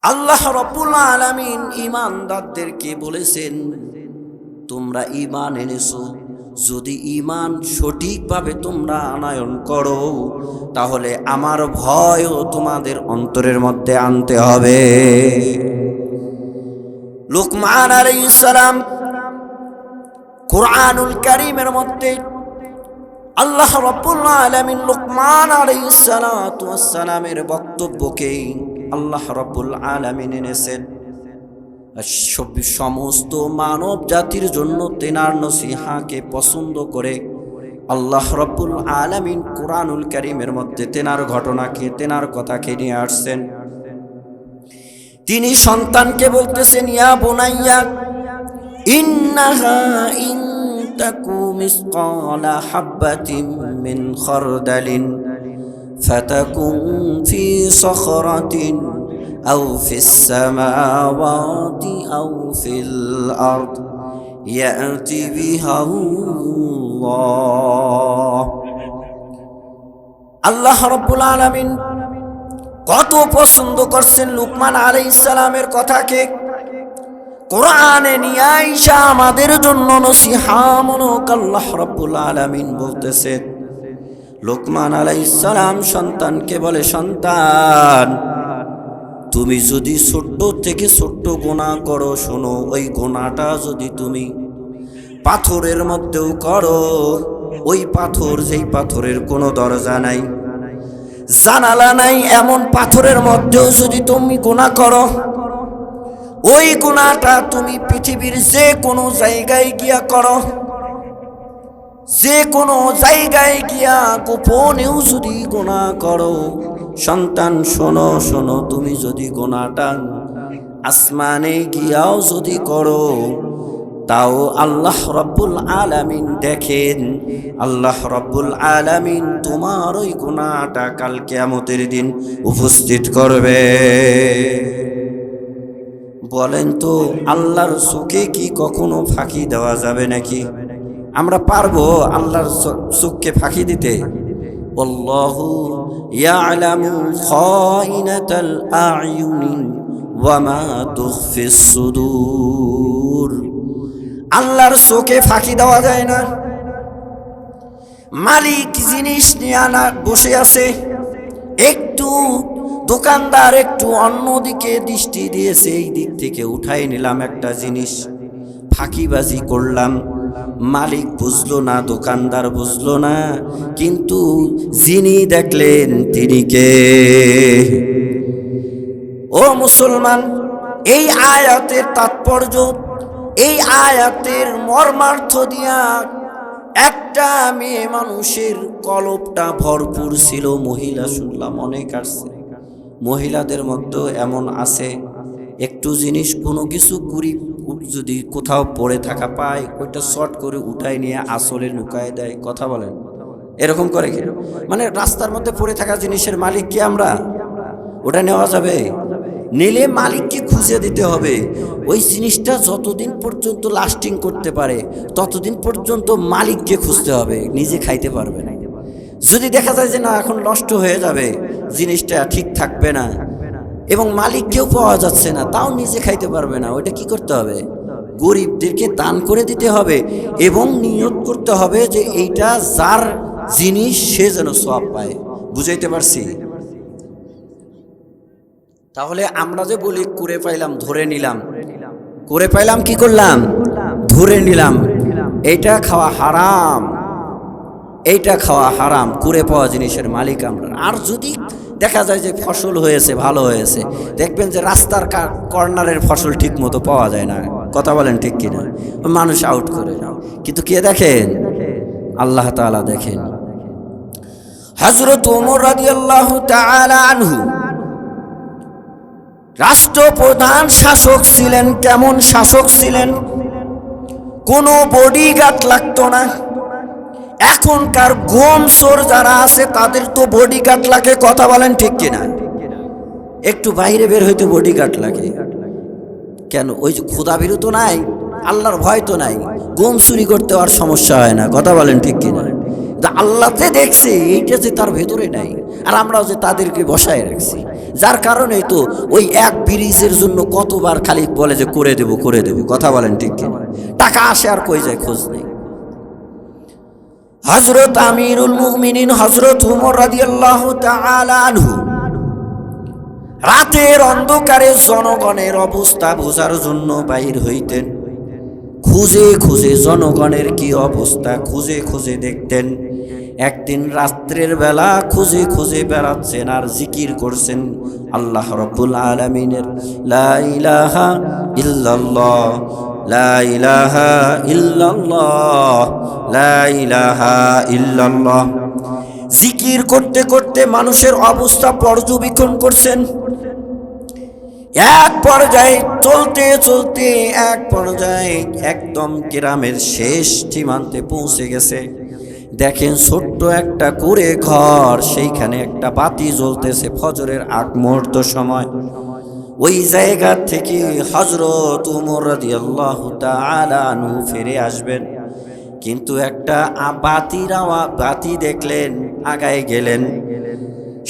আল্লাহ রাব্বুল আলামিন ঈমানদারদেরকে বলেছেন, তোমরা ঈমান এনেছো, যদি ঈমান সঠিকভাবে তোমরা আনয়ন করো তাহলে আমার ভয়ও তোমাদের অন্তরের মধ্যে আনতে হবে। লুকমান আলাইহিস সালাম কুরআনুল কারীমের মধ্যে আল্লাহ রাব্বুল আলামিন লুকমান আলাইহিস সালাতু ওয়াস সালামের বক্তব্যকে আল্লাহ রাব্বুল আলামিন এনেছেন সমস্ত মানব জাতির জন্য তেনার নসিহাকে পছন্দ করে আল্লাহ রাব্বুল আলামিন কুরআনুল কারীমের মধ্যে তেনার ঘটনাকে, তেনার কথাকে নিয়ে আসছেন। তিনি সন্তানকে বলতেছেন, ইয়া বুনাইয়া ইন্নাহা ইন তাকু মিসকালা হাববাতিন মিন খারদালিন ফাতাকুন ফি সখরাতিন আও ফিস সামাওয়াতি আও ফিল আরদ ইয়াতি বিহা আল্লাহ রাব্বুল আলামিন কত পছন্দ করছেন লুকমান আলাইহিস সালামের কথাকে। কোরআনে নিয়ে আইসা আমাদের জন্য নসিহামূলক আল্লাহ রাব্বুল আলামিন বলতেছেন, লুকমান আলাইহিস সালাম সন্তানকে বলে, সন্তান তুমি যদি ছোট্ট থেকে ছোট্ট গুনাহ করো, শোনো, ওই গুনাহটা যদি তুমি পাথরের মধ্যেও করো, ওই পাথর, যেই পাথরের কোনো দরজা নাই, জানালা নাই, এমন পাথরের মধ্যেও যদি তুমি গুনাহ করো, ওই গুনাহটা তুমি পৃথিবীর যে কোনো জায়গায় গিয়া করো, যে কোনো জায়গায় গিয়া গোপনেও যদি গুনাহ করো, সন্তান শোনো শোনো, তুমি যদি গুনাহটা আসমানে গিয়াও যদি করো, তাও আল্লাহ রাব্বুল আলামিন দেখেন, আল্লাহ রাব্বুল আলামিন তোমার ওই গুনাহটা কাল কিয়ামতের দিন উপস্থিত করবে। বলেন তো, আল্লাহর চোখে কি কখনো ফাঁকি দেওয়া যাবে নাকি? আমরা পারবো আল্লাহর চোখকে ফাঁকি দিতে? আল্লাহু ইয়ালামু খাইনাতাল আ'য়ুনি ওয়া মা তুখফিস সুদূর। আল্লাহর চোখে ফাঁকি দেওয়া যায় না। মালিক জিনিস নিয়ে বসে আছে, একটু দোকানদার একটু অন্যদিকে দৃষ্টি দিয়েছে, এই দিক থেকে উঠাই নিলাম একটা জিনিস, ফাঁকিবাজি করলাম, মালিক বুঝলো না, দোকানদার বুঝলো না, কিন্তু যিনি দেখলেন তিনি কে? ও মুসলমান, এই আয়াতের তাৎপর্য, এই আয়াতের মর্মার্থ দিয়া একটা মেয়ে মানুষের কলবটা ভরপুর ছিল। মহিলা শুনলাম অনেক আসছে, মহিলাদের মধ্যে এমন আছে, একটু জিনিস কোনো কিছু কুড়ি যদি কোথাও পড়ে থাকা পায়, ওইটা শর্ট করে উঠাই নিয়ে আসলে লুকায় দেয়। কথা বলেন, এরকম করে কি? মানে রাস্তার মধ্যে পড়ে থাকা জিনিসের মালিক কি আমরা? ওটা নেওয়া যাবে? নিলে মালিককে খুঁজে দিতে হবে। ওই জিনিসটা যতদিন পর্যন্ত লাস্টিং করতে পারে ততদিন পর্যন্ত মালিককে খুঁজতে হবে, নিজে খাইতে পারবে না। যদি দেখা যায় যে না, এখন নষ্ট হয়ে যাবে, জিনিসটা ঠিক থাকবে না এবং মালিককেও পাওয়া যাচ্ছে না, তাও নিজে খাইতে পারবে না, ওইটা কি করতে হবে? গরিবদেরকে দান করে দিতে হবে এবং নিয়ত করতে হবে যে এইটা যার জিনিস সে যেন সওয়াব পায়। বুঝাইতে পারছি? তাহলে আমরা যে বলি করে পাইলাম, ধরে নিলাম, করে পাইলাম, কি করলাম? ধরে নিলাম, এইটা খাওয়া হারাম, এইটা খাওয়া হারাম। করে পাওয়া জিনিসের মালিক আমরা। আর যদি দেখা যায় যে ফসল হয়েছে, ভালো হয়েছে, দেখবেন যে রাস্তার কর্নারের ফসল ঠিক মতো পাওয়া যায় না। কথা বলেন ঠিক কিনা? মানুষ আউট করে না, কিন্তু কে দেখেন? আল্লাহ তাআলা দেখেন। হযরত ওমর রাদিয়াল্লাহু তাআলা আনহু রাষ্ট্রপ্রধান শাসক ছিলেন। কেমন শাসক ছিলেন? কোনো বডিগার্ড লাগতো না। এখনকার গোমসোর যারা আছে তাদের তো বডিগার্ড লাগে। কথা বলেন ঠিক কিনা? একটু বাইরে বের হইতে বডিগার্ড লাগে কেন? ওই যে ক্ষুধাভীরু তো নাই, আল্লাহর ভয় তো নাই, গম চুরি করতে আর সমস্যা হয় না। কথা বলেন ঠিক কিনা? আল্লাহ যে দেখছে এইটা যে তার ভেতরে নাই, আর আমরাও যে তাদেরকে বসায় রাখছি। যার কারণেই তো ওই এক ব্রিজের জন্য কতবার খালি বলে যে করে দেব করে দেব, কথা বলেন ঠিক কিনা? টাকা আসে আর কই যায় খোঁজ নেই। হযরত আমিরুল মুমিনিন হযরত উমর রাদিয়াল্লাহু তাআলা আনহু রাতের অন্ধকারে জনগণের অবস্থা বোঝার জন্য বাইর হইতেন। খুঁজে খুঁজে জনগণের কি অবস্থা খুঁজে খুঁজে দেখতেন। একদিন রাত্রের বেলা খুঁজে খুঁজে বেড়াচ্ছেন আর জিকির করছেন আল্লাহ রাব্বুল আলামিনের লা ইলাহা ইল্লাল্লাহ, লা ইলাহা ইল্লাল্লাহ, লা ইলাহা ইল্লাল্লাহ। জিকির করতে করতে মানুষের অবস্থা পর্যবেক্ষণ করছেন। এক পর্যায়ে চলতে চলতে এক পর্যায়ে একদম গ্রামের শেষ সীমান্তে পৌঁছে গেছে। দেখেন ছোট্ট একটা কুঁড়ে ঘর, সেইখানে একটা বাতি জ্বলতেছে ফজরের আগ মুহূর্ত সময়। ওই জায়গা থেকে হযরত উমর রাদিয়াল্লাহু তাআলা আনহু ফিরে আসবেন, কিন্তু একটা বাতি দেখলেন, আগায় গেলেন।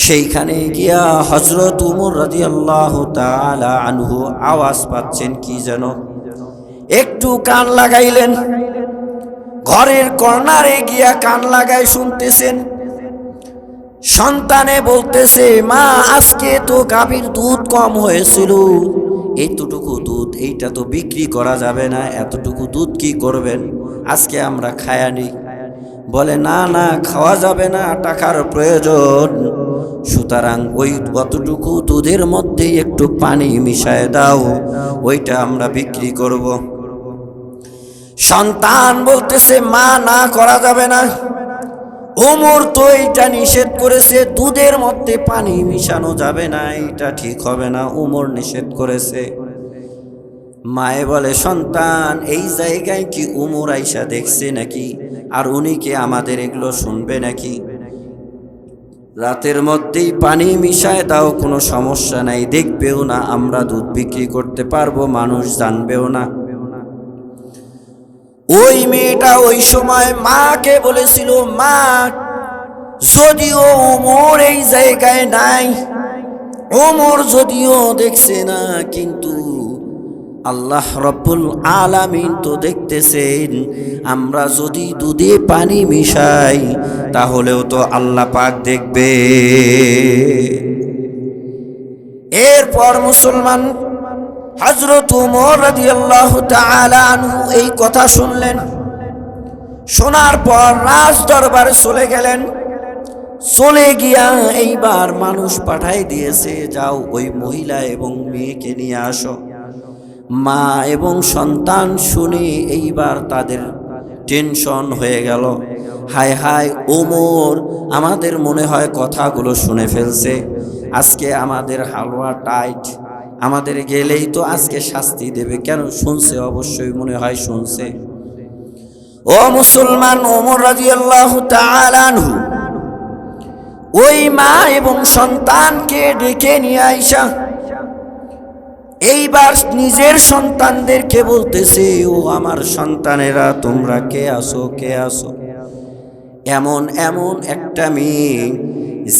সেইখানে গিয়া হযরত উমর রাদিয়াল্লাহু তাআলা আনহু আওয়াজ পাচ্ছেন কি যেন, একটু কান লাগাইলেন। ঘরের কর্নারে গিয়া কান লাগাই শুনতেছেন। সন্তানে বলতেছে, মা আজকে তো গাভীর দুধ কম হয়েছিল, এতটুকু দুধ এইটা তো বিক্রি করা যাবে না, এতটুকু দুধ কি করবেন, আজকে আমরা খায়া নিই। বলে না না, খাওয়া যাবে না, টাকার প্রয়োজন, সুতরাং ওই অতটুকু দুধের মধ্যে একটু পানি মিশায় দাও, ওইটা আমরা বিক্রি করব। সন্তান বলতেছে, মা না করা যাবে না, ওমর তো এইটা নিষেধ করেছে, দুধের মধ্যে পানি মিশানো যাবে না, এটা ঠিক হবে না, ওমর নিষেধ করেছে। মায়ে বলে, সন্তান এই জায়গায় কি ওমর আইসা দেখছে নাকি, আর উনি কি আমাদের এগুলো শুনবে নাকি? রাতের মধ্যেই পানি মিশায় দাও, কোনো সমস্যা নাই, দেখবেও না, আমরা দুধ বিক্রি করতে পারবো, মানুষ জানবেও না। ওই মেয়েটা ওই সময় মাকে বলেছিল, মা যদিও ওমর এই জায়গায় নাই, ওমর যদিও দেখছে না, কিন্তু আল্লাহ রাব্বুল আলামিন তো দেখতেছেন, আমরা যদি দুধে পানি মিশাই তাহলেও তো আল্লাহ পাক দেখবে। এরপর মুসলমান হযরত উমর রাদিয়াল্লাহু তাআলা আনহু এই কথা শুনলেন। শোনার পর রাজ দরবারে চলে গেলেন। চলে গিয়া এইবার মানুষ পাঠাই দিয়েছে, যাও ওই মহিলা এবং মেয়েকে নিয়ে আসো। মা এবং সন্তান শুনে এইবার তাদের টেনশন হয়ে গেল, হায় হায় ওমর আমাদের মনে হয় কথাগুলো শুনে ফেলছে, আজকে আমাদের হালুয়া টাইট, আমাদের গেলেই তো আজকে শাস্তি দেবে। কেন শুনছে? অবশ্যই মনে হয় শুনছে। ও মুসলমান, ওমর রাদিয়াল্লাহু তাআলা আনহু ওই মা এবং সন্তানকে ডেকে নিয়ে আইসা এইবার নিজের সন্তানদেরকে বলতেছে, ও আমার সন্তানেরা, তোমরা কে আসো, কে আসো। এমন এমন একটা মেয়ে,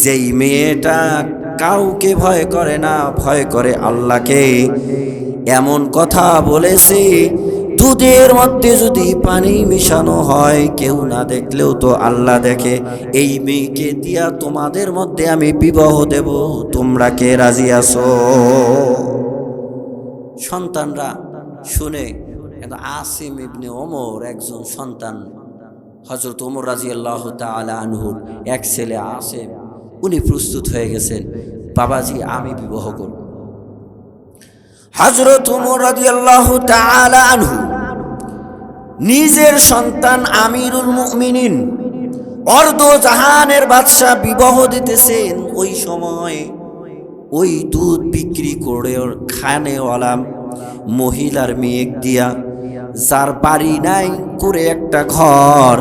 যেই মেয়েটা কাউকে ভয় করে না, ভয় করে আল্লাহকে, এমন কথা বলেছে, দুধের মধ্যে যদি পানি মিশানো হয় কেউ না দেখলেও তো আল্লাহ দেখে, এই মেয়েকে দিয়া তোমাদের মধ্যে আমি বিবাহ দেব, তোমরা কে রাজি আছো? সন্তানরা শুনে, আসিম ইবনে ওমর একজন সন্তান, হযরত ওমর রাদিয়াল্লাহু তাআলা আনহুর এক ছেলে আসিম, উনি প্রস্তুত হয়ে গেছেন, বাবাজি আমি বিবাহ করব। হযরত ওমর রাদিয়াল্লাহু তাআলা আনহু নিজের সন্তান আমিরুল মুমিনিন অর্ধ জাহানের বাদশা বিবাহ দিতেছেন। ওই সময় ওই দুধ বিক্রি করে খানেওয়ালা মহিলার মেয়ে দিয়া, যার বাড়ি নাই, করে একটা ঘর,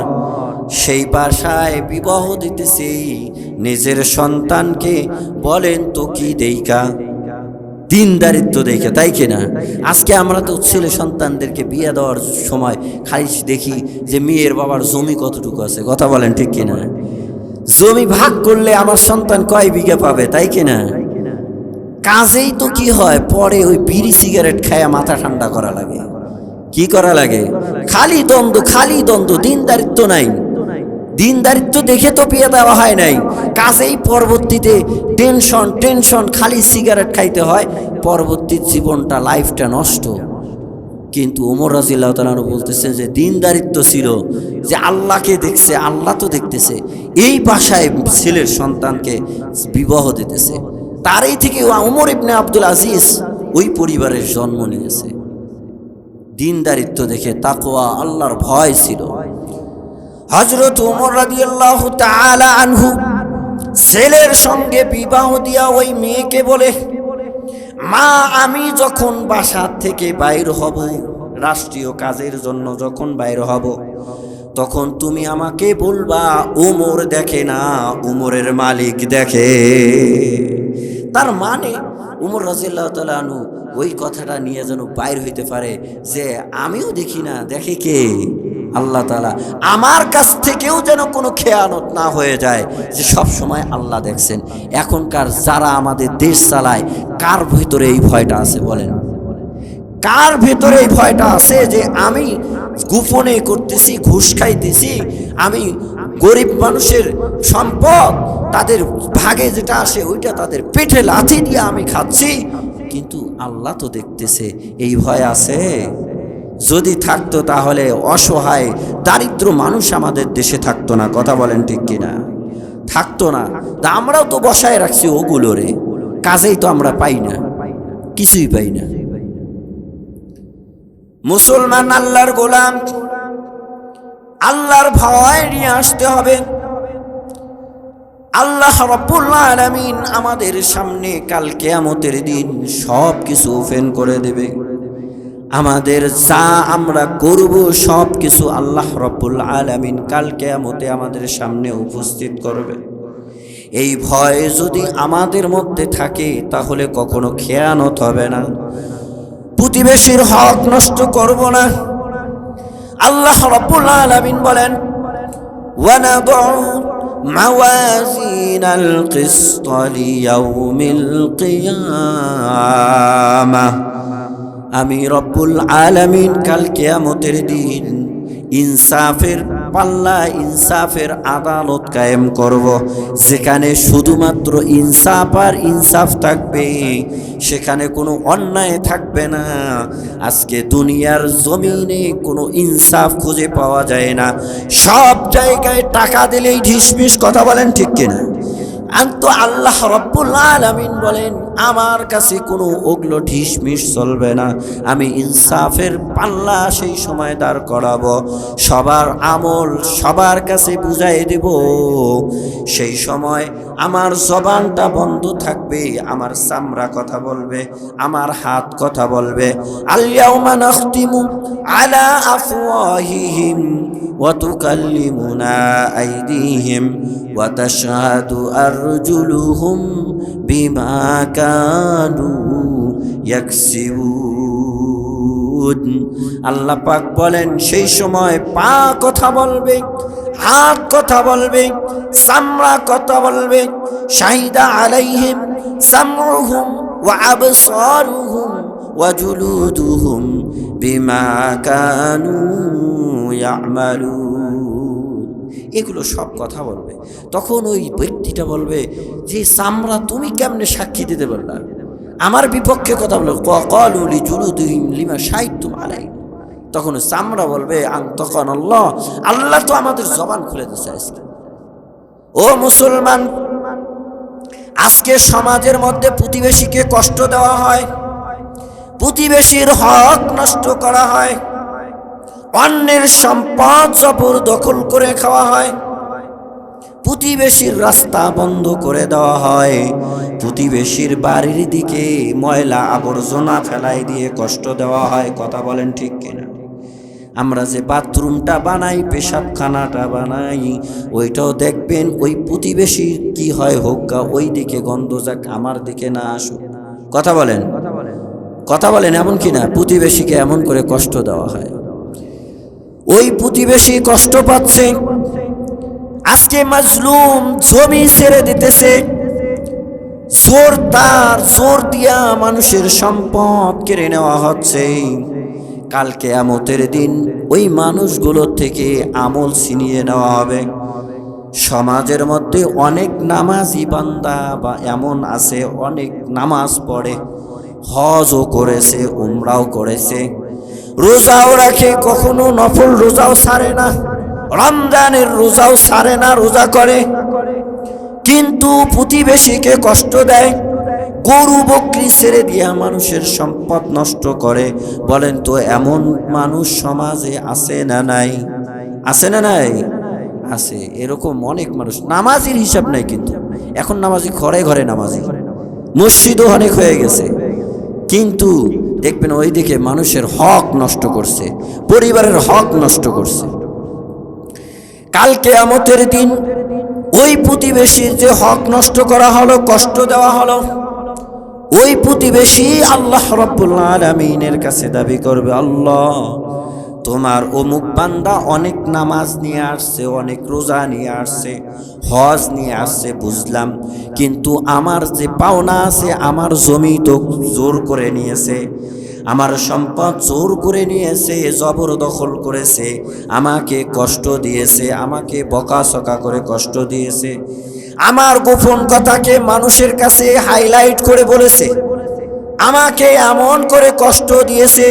সেই বাসায় বিবাহ দিতেছে নিজের সন্তানকে। বলেন তো কি দেইকা? দিনদারিত্ব দেখে, তাই কিনা? আজকে আমরা তো ছেলে সন্তানদেরকে বিয়ে দেওয়ার সময় খালি দেখি যে মেয়ের বাবার জমি কতটুকু আছে, কথা বলেন ঠিক কিনা? জমি ভাগ করলে আমার সন্তান কয় বিঘা পাবে, তাই কিনা? কাজেই তো কি হয়, পরে ওই বিড়ি সিগারেট খায়া মাথা ঠান্ডা করা লাগে। কি করা লাগে? খালি দ্বন্দ্ব, খালি দ্বন্দ্ব, দিনদারিত্ব নাই। দিনদারিত্ব দেখে তো বিয়ে দেওয়া হয় নাই, কাজেই পরবর্তীতে টেনশন টেনশন, খালি সিগারেট খাইতে হয়, পরবর্তী জীবনটা, লাইফটা নষ্ট। কিন্তু ওমর রাদিয়াল্লাহু তাআলা বলতেছে যে দিনদারিত্ব ছিল, যে আল্লাহকে দেখছে, আল্লাহ তো দেখতেছে, এই বাসায় ছেলের সন্তানকে বিবাহ দিতেছে, তারই থেকে ওমর ইবনে আব্দুল আজিজ ওই পরিবারের জন্ম নিয়েছে। দিনদারিত্ব দেখে, তাকওয়া, আল্লাহর ভয় ছিল। হযরত ওমর রাদিয়াল্লাহু তাআলা আনহু ছেলের সঙ্গে বিবাহ দিয়া ওই মেয়েকে বলে, মা, আমি যখন বাসা থেকে বাইর হব, রাষ্ট্রীয় কাজের জন্য যখন বাইর হব, তখন তুমি আমাকে বলবা ওমর দেখে না, ওমরের মালিক দেখে। তার মানে ওমর রাদিয়াল্লাহু তাআলা আনহু ওই কথাটা নিয়ে যেন বাইর হইতে পারে যে আমিও দেখি না, দেখে কে? আল্লাহ তাআলা। আমার কাছ থেকেও যেন কোনো খেয়ানত না হয়ে যায় যে সব সময় আল্লাহ দেখছেন। এখনকার যারা আমাদের দেশ চালায়, কার ভিতরে এই ভয়টা আছে বলেন? কার ভিতরে এই ভয়টা আছে যে আমি গোপনে করতেছি, ঘুষ খাইতেছি, আমি গরিব মানুষের সম্পদ, তাদের ভাগে যেটা আসে ওইটা তাদের পেটে লাথি দিয়ে আমি খাচ্ছি, কিন্তু আল্লাহ তো দেখতেছে, এই ভয় আছে? যদি থাকতো তাহলে অসহায় দারিদ্র মানুষ আমাদের দেশে থাকতো না, কথা বলেন ঠিক কিনা? থাকতো না। তা আমরাও তো বসায় রাখছি ওগুলোরে, কাজেই তো আমরা পাই না, কিছুই পাই না। মুসলমান আল্লাহর গোলাম, আল্লাহর ভয় নিয়ে আসতে হবে। আল্লাহ রাব্বুল আলামিন আমাদের সামনে কাল কিয়ামতের দিন সব কিছু ওপেন করে দেবে। আমাদের যা আমরা করব সব কিছু আল্লাহ রাব্বুল আলামিন কাল কিয়ামতে আমাদের সামনে উপস্থিত করবে। এই ভয় যদি আমাদের মধ্যে থাকে তাহলে কখনো খেয়ানত হবে না, প্রতিবেশীর হক নষ্ট করব না। আল্লাহ রাব্বুল আলামিন বলেন, ওয়ানাদউ মাওয়াজিনাল কিসত লিয়াউমিল কিয়ামাহ, আমি রব্বুল আলামিন কাল কিয়ামতের দিন ইনসাফের পাল্লা, ইনসাফের আদালত কায়েম করব, যেখানে শুধুমাত্র ইনসাফ আর ইনসাফ থাকবে, সেখানে কোনো অন্যায় থাকবে না। আজকে দুনিয়ার জমিনে কোনো ইনসাফ খুঁজে পাওয়া যায় না, সব জায়গায় টাকা দিলেই ঢিসমিস, কথা বলেন ঠিক কিনা? তো আল্লাহ রাব্বুল আলামিন বলেন, আমার কাছে কোনো ওগুলো ঢিসমিস চলবে না, আমি ইনসাফের পাল্লা সেই সময় দাঁড় করাবো, সবার আমল সবার কাছে বুঝাই দেব। সেই সময় আমার জবানটা বন্ধ থাকবে, আমার চামড়া কথা বলবে, আমার হাত কথা বলবে। আল-ইয়াওমা নাখতিমু আলা আফওয়াহিহিম ওয়া তুকাল্লিমুনা আইদিহিম ওয়া তাশহাদু আরজুলুহুম বিমা কানু ইয়াকসিবুন। আল্লাহ পাক বলেন, সেই সময় পা কথা বলবে, হাত কথা বলবে, চামড়া কথা বলবে। শাহিদা আলাইহিম সামউহুম ওয়া আবসারুহুম ওয়া জুলুদুহুম বিমা কানু ইয়ামালুন। এগুলো সব কথা বলবে। তখন ওই ব্যক্তিটা বলবে যে চামড়া, তুমি কেমনে সাক্ষী দিতে পারলা, আমার বিপক্ষে কথা বলো। ক্বালু লিজুলুদিহিম লিমা শাহিদতুম আলাইহি। তখন চামড়া বলবে, আনতাকানাল্লাহ, আল্লাহ তো আমাদের জবান খুলে দিয়েছে আজকে। ও মুসলমান, আজকে সমাজের মধ্যে প্রতিবেশীকে কষ্ট দেওয়া হয়, প্রতিবেশীর হক নষ্ট করা হয়, অন্যের সম্পদ জবরদখল করে খাওয়া হয়, প্রতিবেশীর রাস্তা বন্ধ করে দেওয়া হয়, প্রতিবেশীর বাড়ির দিকে ময়লা আবর্জনা ফেলাই দিয়ে কষ্ট দেওয়া হয়, কথা বলেন ঠিক কিনা? আমরা যে বাথরুমটা বানাই, পেশাবখানাটা বানাই, ওইটাও দেখবেন ওই প্রতিবেশী কি হয় হোক, ওই দিকে গন্ধ যাক, আমার দিকে না আসুক, কথা বলেন, কথা বলেন, এমন কি না প্রতিবেশীকে এমন করে কষ্ট দেওয়া হয়? ওই প্রতিবেশী কষ্ট পাচ্ছে, আজকে মাজলুম জমি ছেড়ে দিতেছে, জোর দিয়া মানুষের সম্পদ কেড়ে নেওয়া হচ্ছে। কাল কিয়ামতের দিন ওই মানুষগুলোর থেকে আমল ছিনিয়ে নেওয়া হবে। সমাজের মধ্যে অনেক নামাজি বান্দা বা এমন আছে, অনেক নামাজ পড়ে, হজও করেছে, উমরাও করেছে, রোজাও রাখে, কখনো নফল রোজাও ছাড়ে না, রমজানের রোজাও ছাড়ে না, রোজা করে, কিন্তু প্রতিবেশীকে কষ্ট দেয়, গরু বকরি ছেড়ে দিয়া মানুষের সম্পদ নষ্ট করে। বলেন তো এমন মানুষ সমাজে আছে না নাই? আছে না নাই? আছে। এরকম অনেক মানুষ, নামাজির হিসাব নাই, কিন্তু এখন নামাজি ঘরে ঘরে নামাজি, মসজিদও অনেক হয়ে গেছে, কিন্তু দেখবেন ওই দিকে মানুষের হক নষ্ট করছে, পরিবারের হক নষ্ট করছে। কাল কিয়ামতের দিন ওই প্রতিবেশীর যে হক নষ্ট করা হলো, কষ্ট দেওয়া হলো, ওই প্রতিবেশী আল্লাহ রাব্বুল আলামিনের কাছে দাবি করবে, আল্লাহ তোমার অমুক বান্দা অনেক নামাজ নিয়ে আসছে, অনেক রোজা নিয়ে আসছে, হজ নিয়ে আসছে, বুঝলাম, কিন্তু আমার যে পাওনা আছে, আমার জমি তো জোর করে নিয়েছে, আমার সম্পদ জোর করে নিয়েছে, জবরদখল করেছে, আমাকে কষ্ট দিয়েছে, আমাকে বকাঝকা করে কষ্ট দিয়েছে, আমার গোপন কথাকে মানুষের কাছে হাইলাইট করে বলেছে, আমাকে এমন করে কষ্ট দিয়েছে,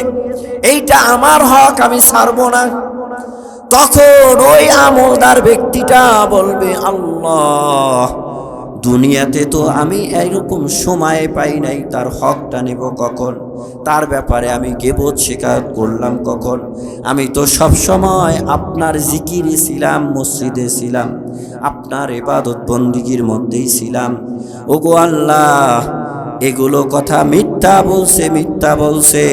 এইটা আমার হক, আমি ছাড়বো না। তখন ওই আমলদার ব্যক্তিটা বলবে, আল্লাহ দুনিয়াতে তো আমি এইরকম সময় পাই নাই, তার হকটা নেব কখন, তার ব্যাপারে আমি গীবত শিকার করলাম কখন, আমি তো সব সময় আপনার জিকিরে ছিলাম, মসজিদে ছিলাম, আপনার ইবাদত বন্দিগির মধ্যেই ছিলাম, ওগো আল্লাহ এগুলো কথা মিথ্যা বলছে, মিথ্যা বলছে।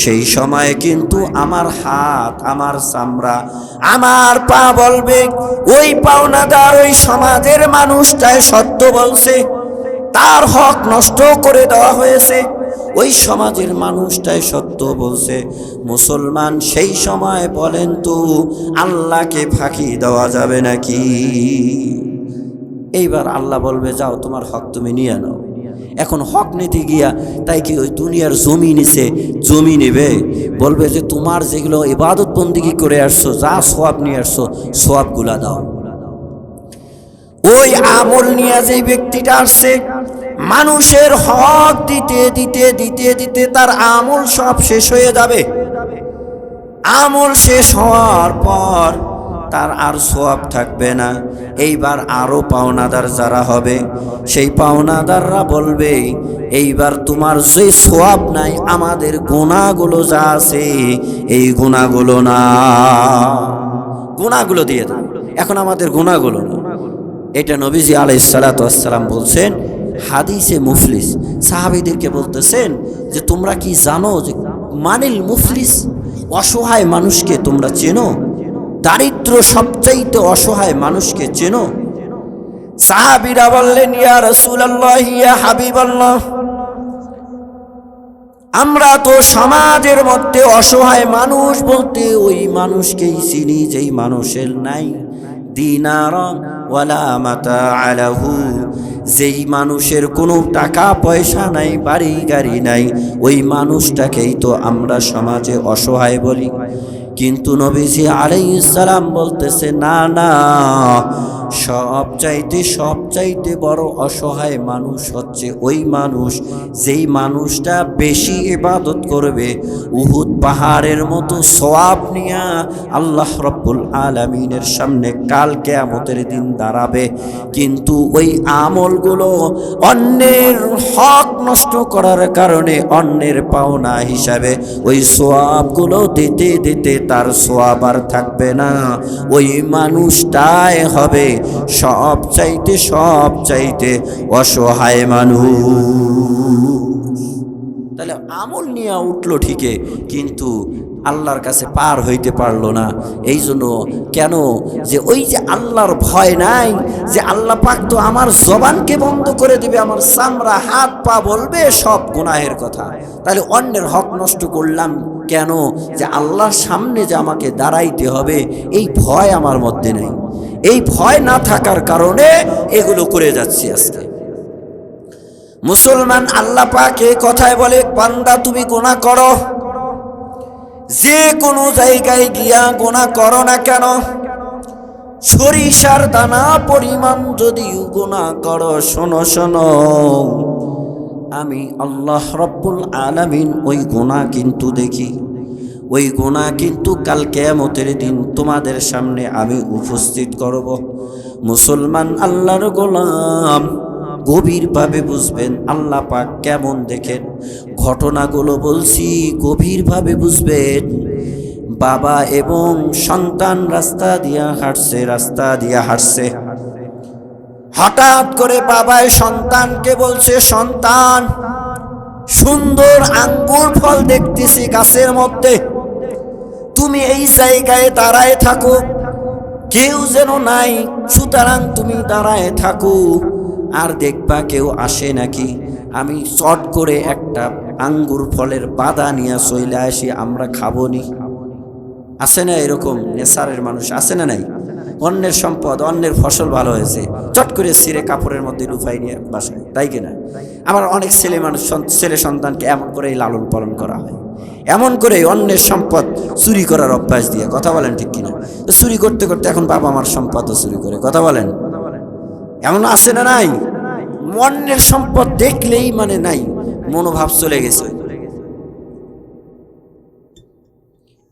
সেই সময় কিন্তু আমার হাত, আমার চামড়া, আমার পা বলবে, ওই পাওনাদার ওই সমাজের মানুষটাই সত্য বলছে, তার হক নষ্ট করে দেওয়া হয়েছে, ওই সমাজের মানুষটাই সত্য বলছে। মুসলমান সেই সময় বলেন তো আল্লাহকে ফাঁকি দেওয়া যাবে নাকি? এইবার আল্লাহ বলবে, যাও তোমার হক তুমি নিয়ে নাও। এখন হক নিতে গিয়া তাই কি ওই দুনিয়ার জমি নিছে, জমি নেবে, বলবে যে তোমার যেগুলো ইবাদত বন্দিগি করে আসছো, যা সওয়াব নিয়ে আসছো, সওয়াবগুলা দাও। ওই আমল নিয়ে যে ব্যক্তিটা আসছে, মানুষের হক দিতে দিতে দিতে দিতে তার আমল সব শেষ হয়ে যাবে। আমল শেষ হওয়ার পর তার আর সওয়াব থাকবে না। এইবার আরো পাওনাদার যারা হবে, সেই পাওনাদাররা বলবে, এইবার তোমার যে সওয়াব নাই, আমাদের গুনাহগুলো যা আছে এই গুনাহগুলো না, গুনাহগুলো দিয়ে দাও, এখন আমাদের গুনাহগুলো না। এটা নবীজি আলাইহিস সালাতু ওয়াস সালাম বলছেন হাদিসে মুফলিস, সাহাবীদেরকে বলতেছেন যে তোমরা কি জানো যে মানিল মুফলিস, অসহায় মানুষকে তোমরা চেনো? দারিদ্র সবচাইতে অসহায় মানুষকে চেনো? সাহাবীরা বললেন, ইয়া রাসূলুল্লাহ, ইয়া হাবিবাল্লাহ, আমরা তো সমাজের মধ্যে অসহায় মানুষ বলতে ওই মানুষকেই চিনি যেই মানুষের নাই দিনার ওয়ালা মাতাআ লাহু, যেই মানুষের কোনো টাকা পয়সা নাই, বাড়ি গাড়ি নাই, ওই মানুষটাকেই তো আমরা সমাজে অসহায় বলি। কিন্তু নবীজি আলাইহিস সালাম বলতেছে, না না, সবচাইতে বড় অসহায় মানুষ হচ্ছে ওই মানুষ যেই মানুষটা বেশি ইবাদত করবে, উহুদ পাহাড়ের মতো সওয়াব নিয়া আল্লাহ রাব্বুল আলামিনের সামনে কাল কিয়ামতের দিন দাঁড়াবে, কিন্তু ওই আমলগুলো অন্যের হক নষ্ট করার কারণে অন্যের পাওনা হিসাবে ওই সওয়াবগুলো দিতে দিতে তার সওয়াব আর থাকবে না। ওই মানুষটাই হবে সবচাইতে অসহায় মানুষ। তাহলে আমল নিয়ে উঠলো ঠিকই, কিন্তু আল্লাহর কাছে পার হইতে পারলো না। এই জন্য কেন যে ওই যে আল্লাহর ভয় নাই, যে আল্লাহ পাক তো আমার জবানকে বন্ধ করে দিবে, আমার চামড়া হাত পা বলবে সব গুনাহের কথা, তাহলে অন্যের হক নষ্ট করলাম কেন? যে আল্লাহর সামনে যে আমাকে দাঁড়াইতে হবে এই ভয় আমার মধ্যে নেই। এই ভয় না থাকার কারণে এগুলো করে যাচ্ছি আজকে। মুসলমান আল্লাহ পাক এই কথায় বলে, বান্দা তুমি গুনাহ করো, যে কোনো জায়গায় গিয়া গুনাহ করো না কেন, সরিষার দানা পরিমাণ যদি গুনাহ করো, শোনো শোনো, আমি আল্লাহ রব্বুল আলামিন ওই গুনাহ কিন্তু দেখি। ওই গুনাহ কিন্তু কাল কিয়ামতের দিন তোমাদের সামনে আমি উপস্থিত করব। মুসলমান আল্লাহর গোলাম গভীরভাবে বুঝবেন আল্লাহ পাক কেমন দেখেন। ঘটনাগুলো বলছি গভীরভাবে বুঝবেন। বাবা এবং সন্তান রাস্তা দিয়া হাঁটছে। হঠাৎ করে বাবায় সন্তানকে বলছে, সন্তান, সুন্দর আঙ্গুর ফল দেখতেছি গাছের মধ্যে, তুমি এই জায়গায় দাঁড়ায় থাকো, কেউ যেন নাই, সুতরাং তুমি দাঁড়ায় থাকো, আর দেখবা কেউ আসে নাকি। আমি চট করে একটা আঙ্গুর ফলের বাদা নিয়ে চলে আসি, আমরা খাবো নি। আছে না এরকম নেশারের মানুষ? আছে না নাই? অন্যের সম্পদ, অন্যের ফসল ভালো হয়েছে, চট করে ছিঁড়ে কাপড়ের মধ্যে লুফাই নিয়ে বাসায়, তাই কিনা? আবার অনেক ছেলে সন্তানকে এমন করেই লালন পালন করা হয়, এমন করে অন্যের সম্পদ চুরি করার অভ্যাস দিয়ে। কথা বলেন ঠিক কিনা? চুরি করতে করতে এখন বাবা আমার সম্পদও চুরি করে। কথা বলেন, এমন আছে না নাই? অন্যের সম্পদ দেখলেই মানে নাই, মনোভাব চলে গেছে।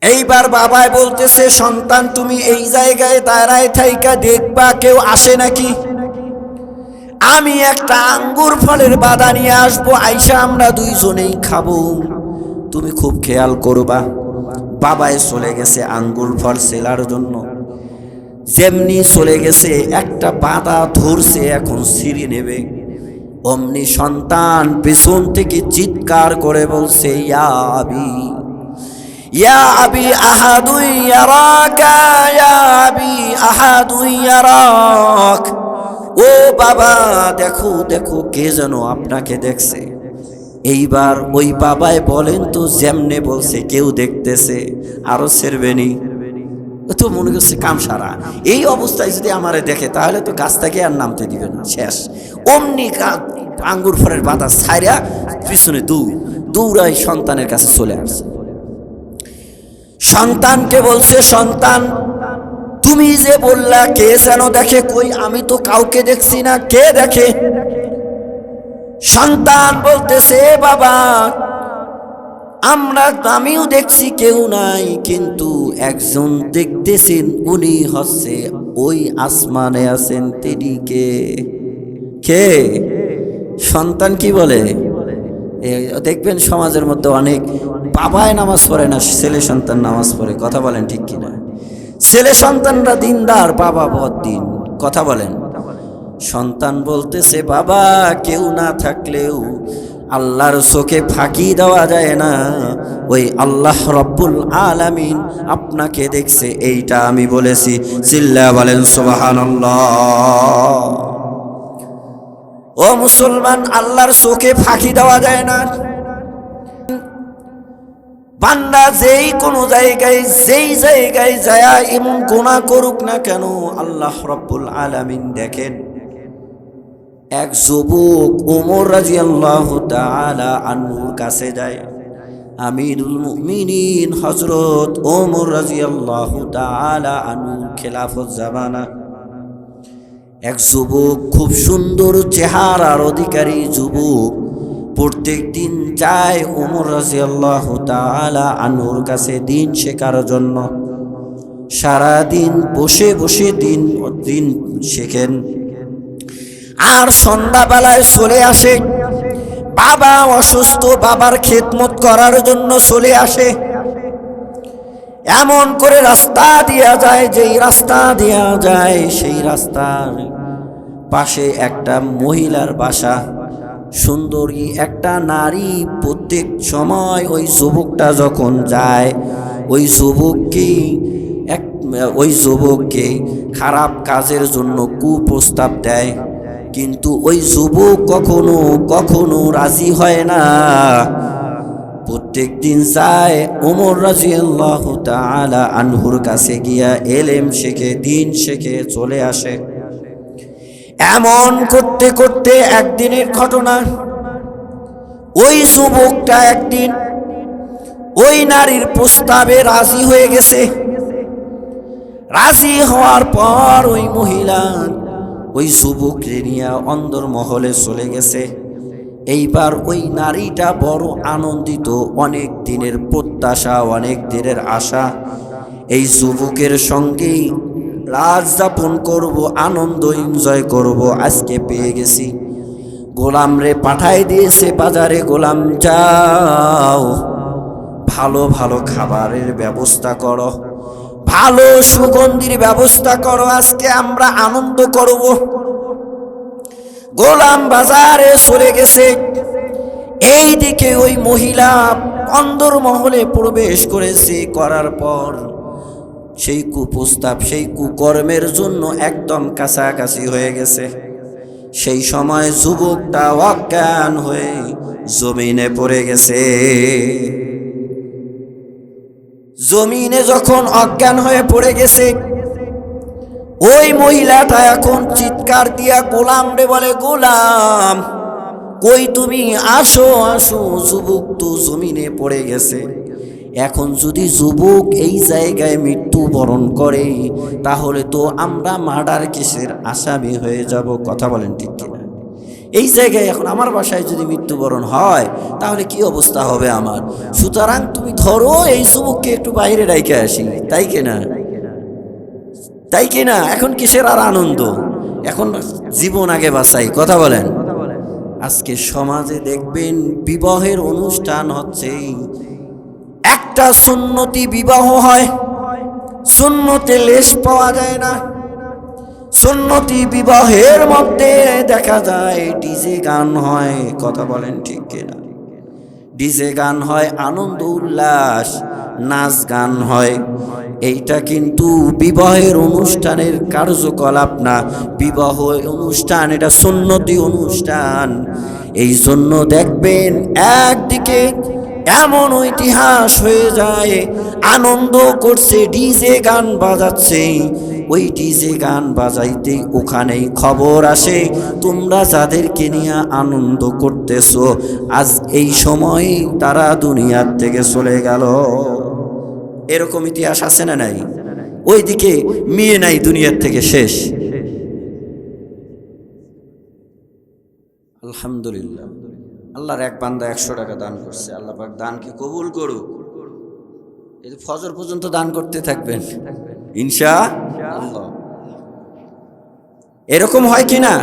এইবার বাবাই বলতেছে, সন্তান তুমি এই জায়গায় দাঁড়ায় থাইকা দেখবা কেউ আসে নাকি, আমি একটা আঙ্গুর ফলের বাদা নিয়ে আসবো, আইসা আমরা দুইজনেই খাবো, তুমি খুব খেয়াল করবা। বাবাই চলে গেছে আঙ্গুর ফল সেলার জন্য। যেমনি চলে গেছে, একটা বাদা ধরছে, এখন ছিঁড়ে নেবে, অমনি সন্তান পেছন থেকে চিৎকার করে বলছে, ইয়া আবি, ইয়া আবি আহাদুই ইয়ারাকা, ইয়া আবি আহাদুই ইয়ারাক, ও বাবা দেখো দেখো, কে যেন আপনাকে দেখছে। এইবার ওই বাবাই বলেন তো, যেমনে বলছে কেউ দেখতেছে, আরো ছেড়বেনি, তো মনে করছে কাম সারা। এই অবস্থায় যদি আমারে দেখে তাহলে তো গাছ থেকে আর নামতে দিবে না, শেষ। অমনি আঙ্গুর ফলের বাতাস ছাইরা পিছনে দৌড়াই সন্তানের কাছে চলে আসছে। সন্তানকে বলছে, সন্তান তুমি যে বললা কে যেন দেখে, কই আমি তো কাউকে দেখছি না, কে দেখে? সন্তান বলতেছে, বাবা আমিও দেখছি কেউ নাই, কিন্তু একজন দেখতেছেন, উনি হচ্ছে ওই আসমানে আছেন, তিনি কে? কে? সন্তান কি বলে? দেখবেন সমাজের মধ্যে অনেক বাবায় নামাজ পড়ে না, ছেলে সন্তান নামাজ পড়ে। কথা বলেন ঠিক কিনা? ছেলে সন্তানরা দিনদার, বাবা বদ্দিন। কথা বলেন। সন্তান বলতেছে, বাবা কেউ না থাকলেও আল্লাহর চোখে ফাঁকি দেওয়া যায় না, ওই আল্লাহ রব্বুল আলামিন আপনাকে দেখছে, এইটা আমি বলেছি। চিল্লা বলেন সুবহানাল্লাহ। ও মুসলমান, আল্লাহর চোখে ফাঁকি দেওয়া যায় না। বান্দা যেই কোনো জায়গায় যেই জায়গায় যায় এমন গুনাহ করুক না কেন, আল্লাহ রব্বুল আলামিন দেখেন। এক যুবক ওমর রাদিয়াল্লাহু তাআলা আনহুর কাছে যায়। আমিরুল মুমিনিন হযরত ওমর রাদিয়াল্লাহু তাআলা আনহু খেলাফত জামানা। এক যুবক, খুব সুন্দর চেহারার অধিকারী যুবক, প্রত্যেক দিন যায় ওমর রাদিয়াল্লাহু তাআলা আনহুর কাছে দিন শেখার জন্য। সারা দিন বসে বসে দিন শেখেন, আর সন্ধ্যাবেলায় চলে আসে। বাবা অসুস্থ, বাবার খেদমত করার জন্য চলে আসে। এমন করে রাস্তা দিয়া যায়, যেই রাস্তা দিয়া যায় সেই রাস্তার পাশে একটা মহিলার বাসা, সুন্দরী একটা নারী। প্রত্যেক সময় ওই যুবকটা যখন যায়, ওই যুবককে খারাপ কাজের জন্য কুপ্রস্তাব দেয়, কিন্তু ওই যুবক কখনো কখনো রাজি হয় না। প্রত্যেক দিন যায় ওমর রাদিয়াল্লাহু তাআলা আনহুর কাছে গিয়া এলেম শেখে, দিন শেখে চলে আসে। এমন করতে করতে একদিনের ঘটনা, ওই যুবকটা একদিন ওই নারীর প্রস্তাবে রাজি হয়ে গেছে। রাজি হওয়ার পর ওই মহিলা ওই যুবককে নিয়ে অন্দরমহলে চলে গেছে। এইবার ওই নারীটা বড় আনন্দিত, অনেক দিনের প্রত্যাশা, অনেক দিনের আশা, এই যুবকের সঙ্গেই রাত যাপন করব, আনন্দ এনজয় করব, আজকে পেয়ে গেছি। গোলাম রে পাঠাই দিয়েছে বাজারে, গোলাম যাও ভালো ভালো খাবারের ব্যবস্থা করো, ভালো সুগন্ধির ব্যবস্থা করো, আজকে আমরা আনন্দ করব। গোলাম বাজারে চলে গেছে। এই দিকে ওই মহিলা অন্দরমহলে প্রবেশ করেছে, করার পর সেই কুপ্রস্তাব, সেই কুকর্মের জন্য একদম কাছাকাছি হয়ে গেছে। সেই সময় যুবকটা অজ্ঞান হয়ে জমিনে পড়ে গেছে। জমিনে যখন অজ্ঞান হয়ে পড়ে গেছে, ওই মহিলাটা এখন চিৎকার দিয়া গোলাম রে বলে, গোলাম কই তুমি, আসো আসো, যুবক তো জমিনে পড়ে গেছে। এখন যদি যুবক এই জায়গায় মৃত্যুবরণ করে তাহলে তো আমরা মার্ডার কেসের আসামি হয়ে যাব। কথা বলেন ঠিক কিনা? এই জায়গায় এখন আমার বাসায় যদি মৃত্যুবরণ হয় তাহলে কি অবস্থা হবে আমার? সুতরাং তুমি ধরো এই যুবককে একটু বাইরে রেখে আসি, তাই কিনা? তাই কিনা? এখন কিসের আর আনন্দ, এখন জীবন আগে বাঁচাই। কথা বলেন। আজকে সমাজে দেখবেন বিবাহের অনুষ্ঠান হচ্ছে, একটা সুন্নতি বিবাহ হয়, সুন্নতে লেশ পাওয়া যায় না। সুন্নতি বিবাহের মধ্যে দেখা যায় ডিজে গান হয়। কথা বলেন ঠিক কিনা? ডিজে গান হয়, আনন্দ উল্লাস, নাচ গান হয়। এইটা কিন্তু বিবাহের অনুষ্ঠানের কার্যকলাপ না, বিবাহ অনুষ্ঠান এটা সুন্নতি অনুষ্ঠান। এই জন্য দেখবেন একদিকে এমন ইতিহাস হয়ে যায়, আনন্দ করছে, ডিজে গান বাজাচ্ছে, ওই ডিজে গান বাজাইতেই ওখানেই খবর আসে, তোমরা যাদেরকে নিয়ে আনন্দ করতেছো আজ এই সময় তারা দুনিয়ার থেকে চলে গেল। এরকম ইতিহাস আছে না নাই? ওইদিকে মেয়ে নাই, দুনিয়ার থেকে শেষ। আলহামদুলিল্লাহ, আল্লাহর এক বান্দা 100 টাকা দান করছে। আল্লাহ পাক দানকে কবুল করুক। এই ফজর পর্যন্ত দান করতে থাকবেন ইনশাআল্লাহ। এরকম হয় কিনা?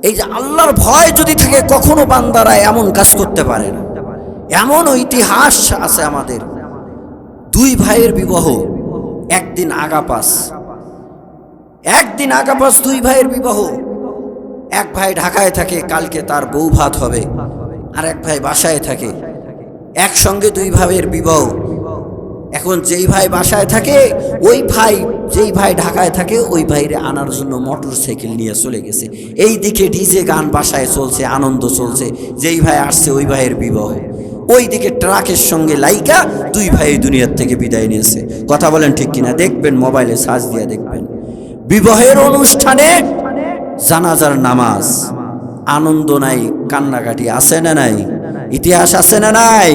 এই যে আল্লাহর ভয় যদি থাকে, কখনো বান্দারা এমন কাজ করতে পারে না। এমন ইতিহাস আছে আমাদের। 2 ভাইয়ের বিবাহ, একদিন আগাপাস 2 ভাইয়ের বিবাহ। এক ভাই ঢাকায় থাকে, কালকে তার বউ ভাত হবে, আর এক ভাই বাসায় থাকে। একসঙ্গে 2 ভাইয়ের বিবাহ। এখন যেই ভাই বাসায় থাকে, ওই ভাই, যেই ভাই ঢাকায় থাকে, ওই ভাইরে আনার জন্য মোটর সাইকেল নিয়ে চলে গেছে। এই দিকে ডিজে গান বাসায় চলছে, আনন্দ চলছে, যেই ভাই আসছে ওই ভাইয়ের বিবাহ। ওই দিকে ট্রাকের সঙ্গে লাইকা 2 ভাই দুনিয়ার থেকে বিদায় নিয়েছে। কথা বলেন ঠিক কিনা? দেখবেন, মোবাইলে সার্চ দিয়ে দেখবেন। বিবাহের অনুষ্ঠানে জানাজার নামাজ, আনন্দ নাই, কান্নাকাটি আছে না নাই? ইতিহাস আছে না নাই?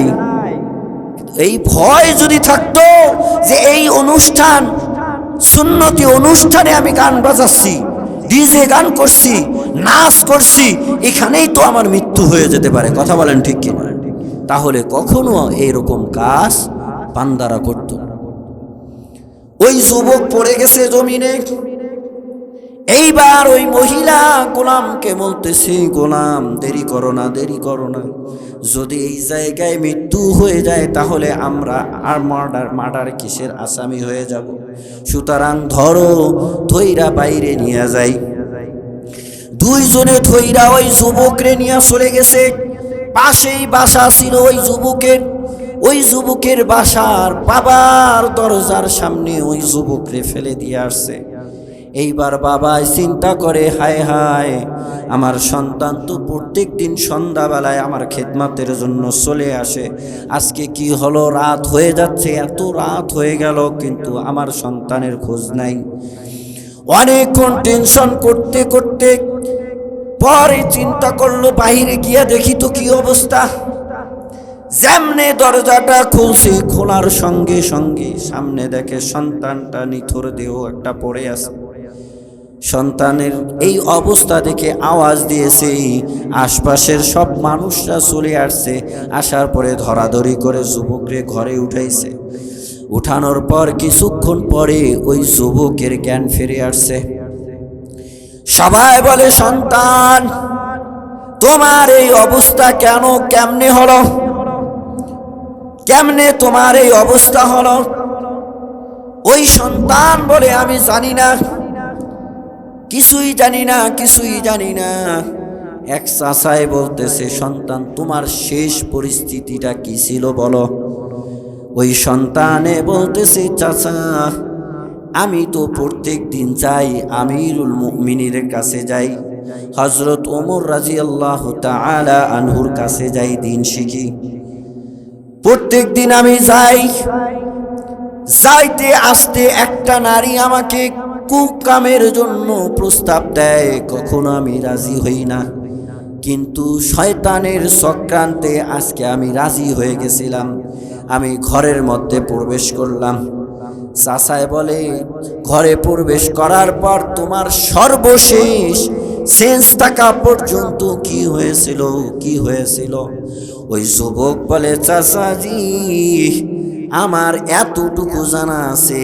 এই ভয় যদি থাকতো যে এই অনুষ্ঠান সুন্নতি অনুষ্ঠানে আমি গান বাজাচ্ছি, ডিজে গান করছি, নাচ করছি, এখানেই তো আমার মৃত্যু হয়ে যেতে পারে। কথা বলেন ঠিক কিনা? তাহলে কখনো এইরকম কাজ বান্দারা করত না। ওই যুবক পড়ে গেছে জমিনে। এইবার ওই মহিলা গোলামকে বলতেছে, গোলাম দেরি করো না, দেরি করো না, যদি এই জায়গায় মৃত্যু হয়ে যায় তাহলে আমরা আর মার্ডার কেসের আসামি হয়ে যাব। সুতরাং ধরো, ধইরা বাইরে নিয়ে যাই। 2 জনে ধইরা ওই যুবকরে নিয়ে চলে গেছে। পাশেই বাসা ছিল ওই যুবকের। ওই যুবকের বাসার বাবার দরজার সামনে ওই যুবকরে ফেলে দিয়ে আসছে। এইবার বাবা চিন্তা করে, হায় হায়, আমার সন্তান তো প্রত্যেক দিন সন্ধ্যাবেলায় আমার খেদমতের জন্য চলে আসে, আজকে কি হলো, রাত হয়ে যাচ্ছে, এত রাত হয়ে গেল কিন্তু আমার সন্তানের খোঁজ নাই। অনেকক্ষণ টেনশন করতে করতে পরে চিন্তা করলো বাইরে গিয়ে দেখি তো কি অবস্থা। যেমনে দরজাটা খুলছে, খোলার সঙ্গে সঙ্গে সামনে দেখে সন্তানটা নিথর দেহ একটা পড়ে আছে। সন্তানের এই অবস্থা দেখে আওয়াজ দিয়েছে, আশপাশের সব মানুষরা চলে আসছে। আসার পরে ধরাধরি করে যুবকরে ঘরে উঠাইছে। উঠানোর পর কিছুক্ষণ পরে ওই যুবকের জ্ঞান ফিরে আসছে। সবাই বলে, সন্তান, তোমার এই অবস্থা কেন, কেমনে হলো, কেমনে তোমার এই অবস্থা হলো? ওই সন্তান বলে, আমি জানি না, কিছুই জানি না, কিছুই জানি না। এক চাচাই বলতেছে, সন্তান, তোমার শেষ পরিস্থিতিটা কি ছিল বলো? ওই সন্তানে বলতেছে, চাচা, আমি তো প্রত্যেক দিন যাই, আমিরুল মুমিনের কাছে যাই, হযরত ওমর রাদিয়াল্লাহু তাআলা আনহুর কাছে যাই, দিন শিখি। প্রত্যেক দিন আমি যাই, যাইতে আসতে একটা নারী আমাকে কুকামের জন্য প্রস্তাব দেয়, কখনো আমি রাজি হই না, কিন্তু শয়তানের চক্রান্তে আজকে আমি রাজি হয়ে গেছিলাম। আমি ঘরের মধ্যে প্রবেশ করলাম। চাচায় বলে, ঘরে প্রবেশ করার পর তোমার সর্বশেষ সেন্স থাকা পর্যন্ত কি হয়েছিল, কি হয়েছিল? ওই যুবক বলে, চাচাজি, আমার এতটুকু জানা আছে,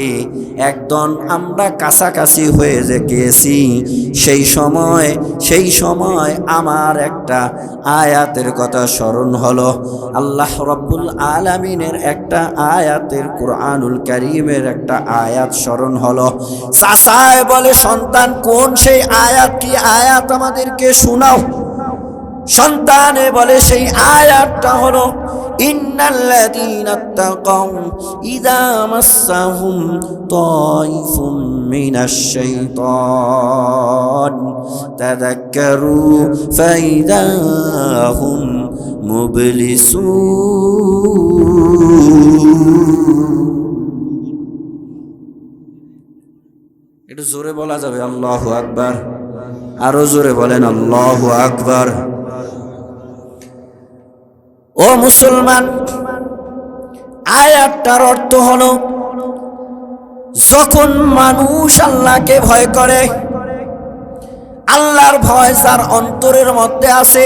একদম আমরা কাছাকাছি হয়ে যে গিয়েছি, সেই সময় আমার একটা আয়াতের কথা স্মরণ হলো। আল্লাহ রাব্বুল আলামিনের একটা আয়াতের, কুরআনুল কারীমের একটা আয়াত স্মরণ হলো। চাচায় বলে, সন্তান, কোন সেই আয়াত, কি আয়াত আমাদেরকে শোনাও। সন্তানে বলে, সেই আয়াতটা হলো, ইন্নাল্লাযীনা তাকাউ ইযা মাসসাহুম তাইফুম মিনাশ শাইতান তাযাক্কারু ফাইযা হুম মুবলিসুন। একটু জোরে বলা যাবে আল্লাহু আকবার? আরো জোরে বলেন আল্লাহু আকবার। ও মুসলমান, আয়াতটার অর্থ হলো, যখন মানুষ আল্লাহকে ভয় করে, আল্লাহর ভয় যার অন্তরের মধ্যে আছে,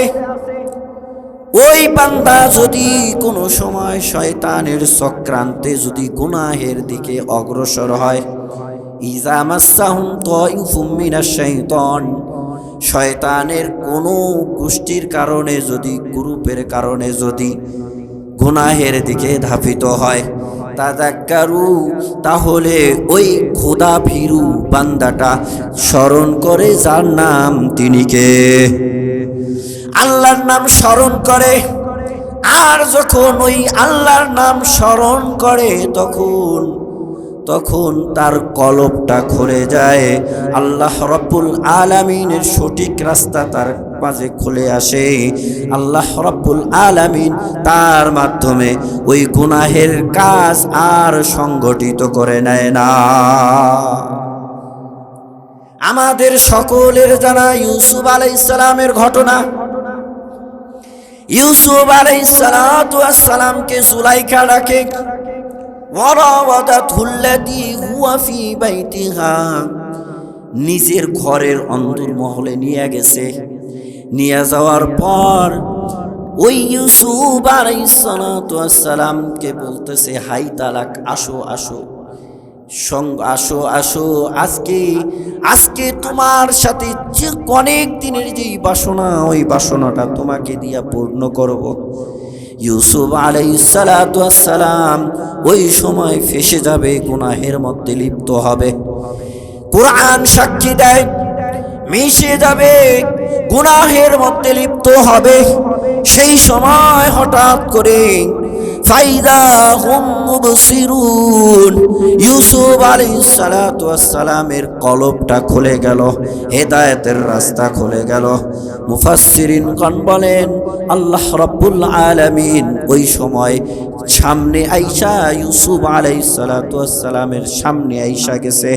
ওই বান্দা যদি কোনো সময় শয়তানের চক্রান্তে যদি গুনাহের দিকে অগ্রসর হয়, ইযা মাসসাহুম তাইফুম মিনাশ শাইতান, শয়তানের কোনো গোষ্ঠীর কারণে যদি, গ্রুপের কারণে যদি গুনাহের দিকে ধাবিত হয়, তাযাক্কারু, তাহলে ওই খোদা ভীরু বান্দাটা স্মরণ করে, যার নাম তিনি কে, আল্লাহর নাম স্মরণ করে। আর যখন ওই আল্লাহর নাম স্মরণ করে, তখন তার কলবটা খুলে যায়, আল্লাহ রাব্বুল আলামিনের সঠিক রাস্তা তার মাঝে খুলে আসে। আল্লাহ রাব্বুল আলামিন তার মাধ্যমে ওই গুনাহের কাজ আর সংগঠিত করে নেয় না। আমাদের সকলের জানা ইউসুফ আলাইহিস সালামের ঘটনা। ইউসুফ আলাইহিস সালাতু ওয়াস সালামকে জুলাইখা ডাকে, ওয়ারাওয়াদাতুল্লাতী হুয়া ফি বাইতিহা, নিজের ঘরের অন্দরমহলে নিয়ে গেছে। নিয়ে যাওয়ার পর ওই ইউসুফ আলাইহিস সালাতু ওয়াস সালামকে বলতেছে, হাই তালাক, আসো আসো, আসো আসো, আজকে তোমার সাথে যে অনেক দিনের যেই বাসনা, ওই বাসনাটা তোমাকে দিয়া পূর্ণ করব। ইউসুফ আলাইহিস সালাতু ওয়াস সালাম ওই সময় ফেসে যাবে, গুনাহের মধ্যে লিপ্ত হবে। কুরআন সাক্ষী দেয়, মিশে যাবে, গুনাহের মধ্যে লিপ্ত হবে। সেই সময় হঠাৎ করে ফাইদা হুম মুবসিরুন। ইউসুফ আলাইহিস সালাতু ওয়াস সালামের কলবটা খুলে গেল, হেদায়েতের রাস্তা খুলে গেল। মুফাসসিরিনগণ বলেন আল্লাহ রাব্বুল আলামিন ওই সময় সামনে আইসা, ইউসুফ আলাইহিস সালাতু ওয়াস সালামের সামনে আইসা গেছে।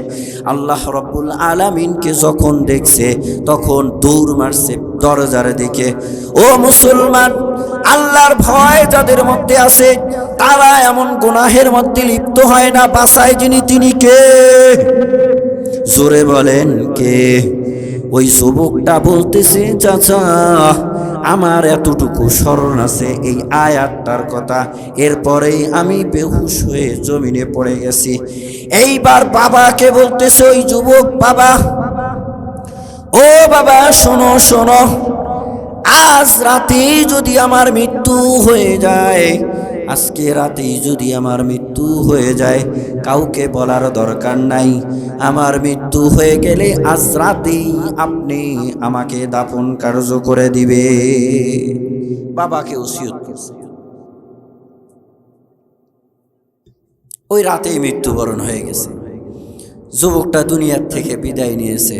আল্লাহ রাব্বুল আলামিনকে যখন দেখছে তখন দৌড় মারছে দরজার দিকে। ও মুসলমান, আল্লাহর ভয় যাদের মধ্যে আছে তারা এমন গুনাহের মধ্যে লিপ্ত হয় না। বাঁচায় যিনি, তিনি কে? জোরে বলেন কে? ওই যুবকটা বলতেছে, চাচা আমার এতটুকু স্মরণ আছে এই আয়াতটার কথা, এরপরেই আমি বেহুশ হয়ে জমিনে পড়ে গেছি। এইবার বাবাকে বলতেছে ওই যুবক, বাবা, ও বাবা শোনো শোনো, আজ রাতেই যদি আমার মৃত্যু হয়ে যায়, আজকে রাতেই যদি আমার মৃত্যু হয়ে যায়, কাউকে বলার দরকার নাই। আমার মৃত্যু হয়ে গেলে আজ রাতেই আপনি আমাকে দাফন কার্য করে দিবে। বাবাকে ওসিয়ত করছে। ওই রাতেই মৃত্যুবরণ হয়ে গেছে। যুবকটা দুনিয়ার থেকে বিদায় নিয়েছে।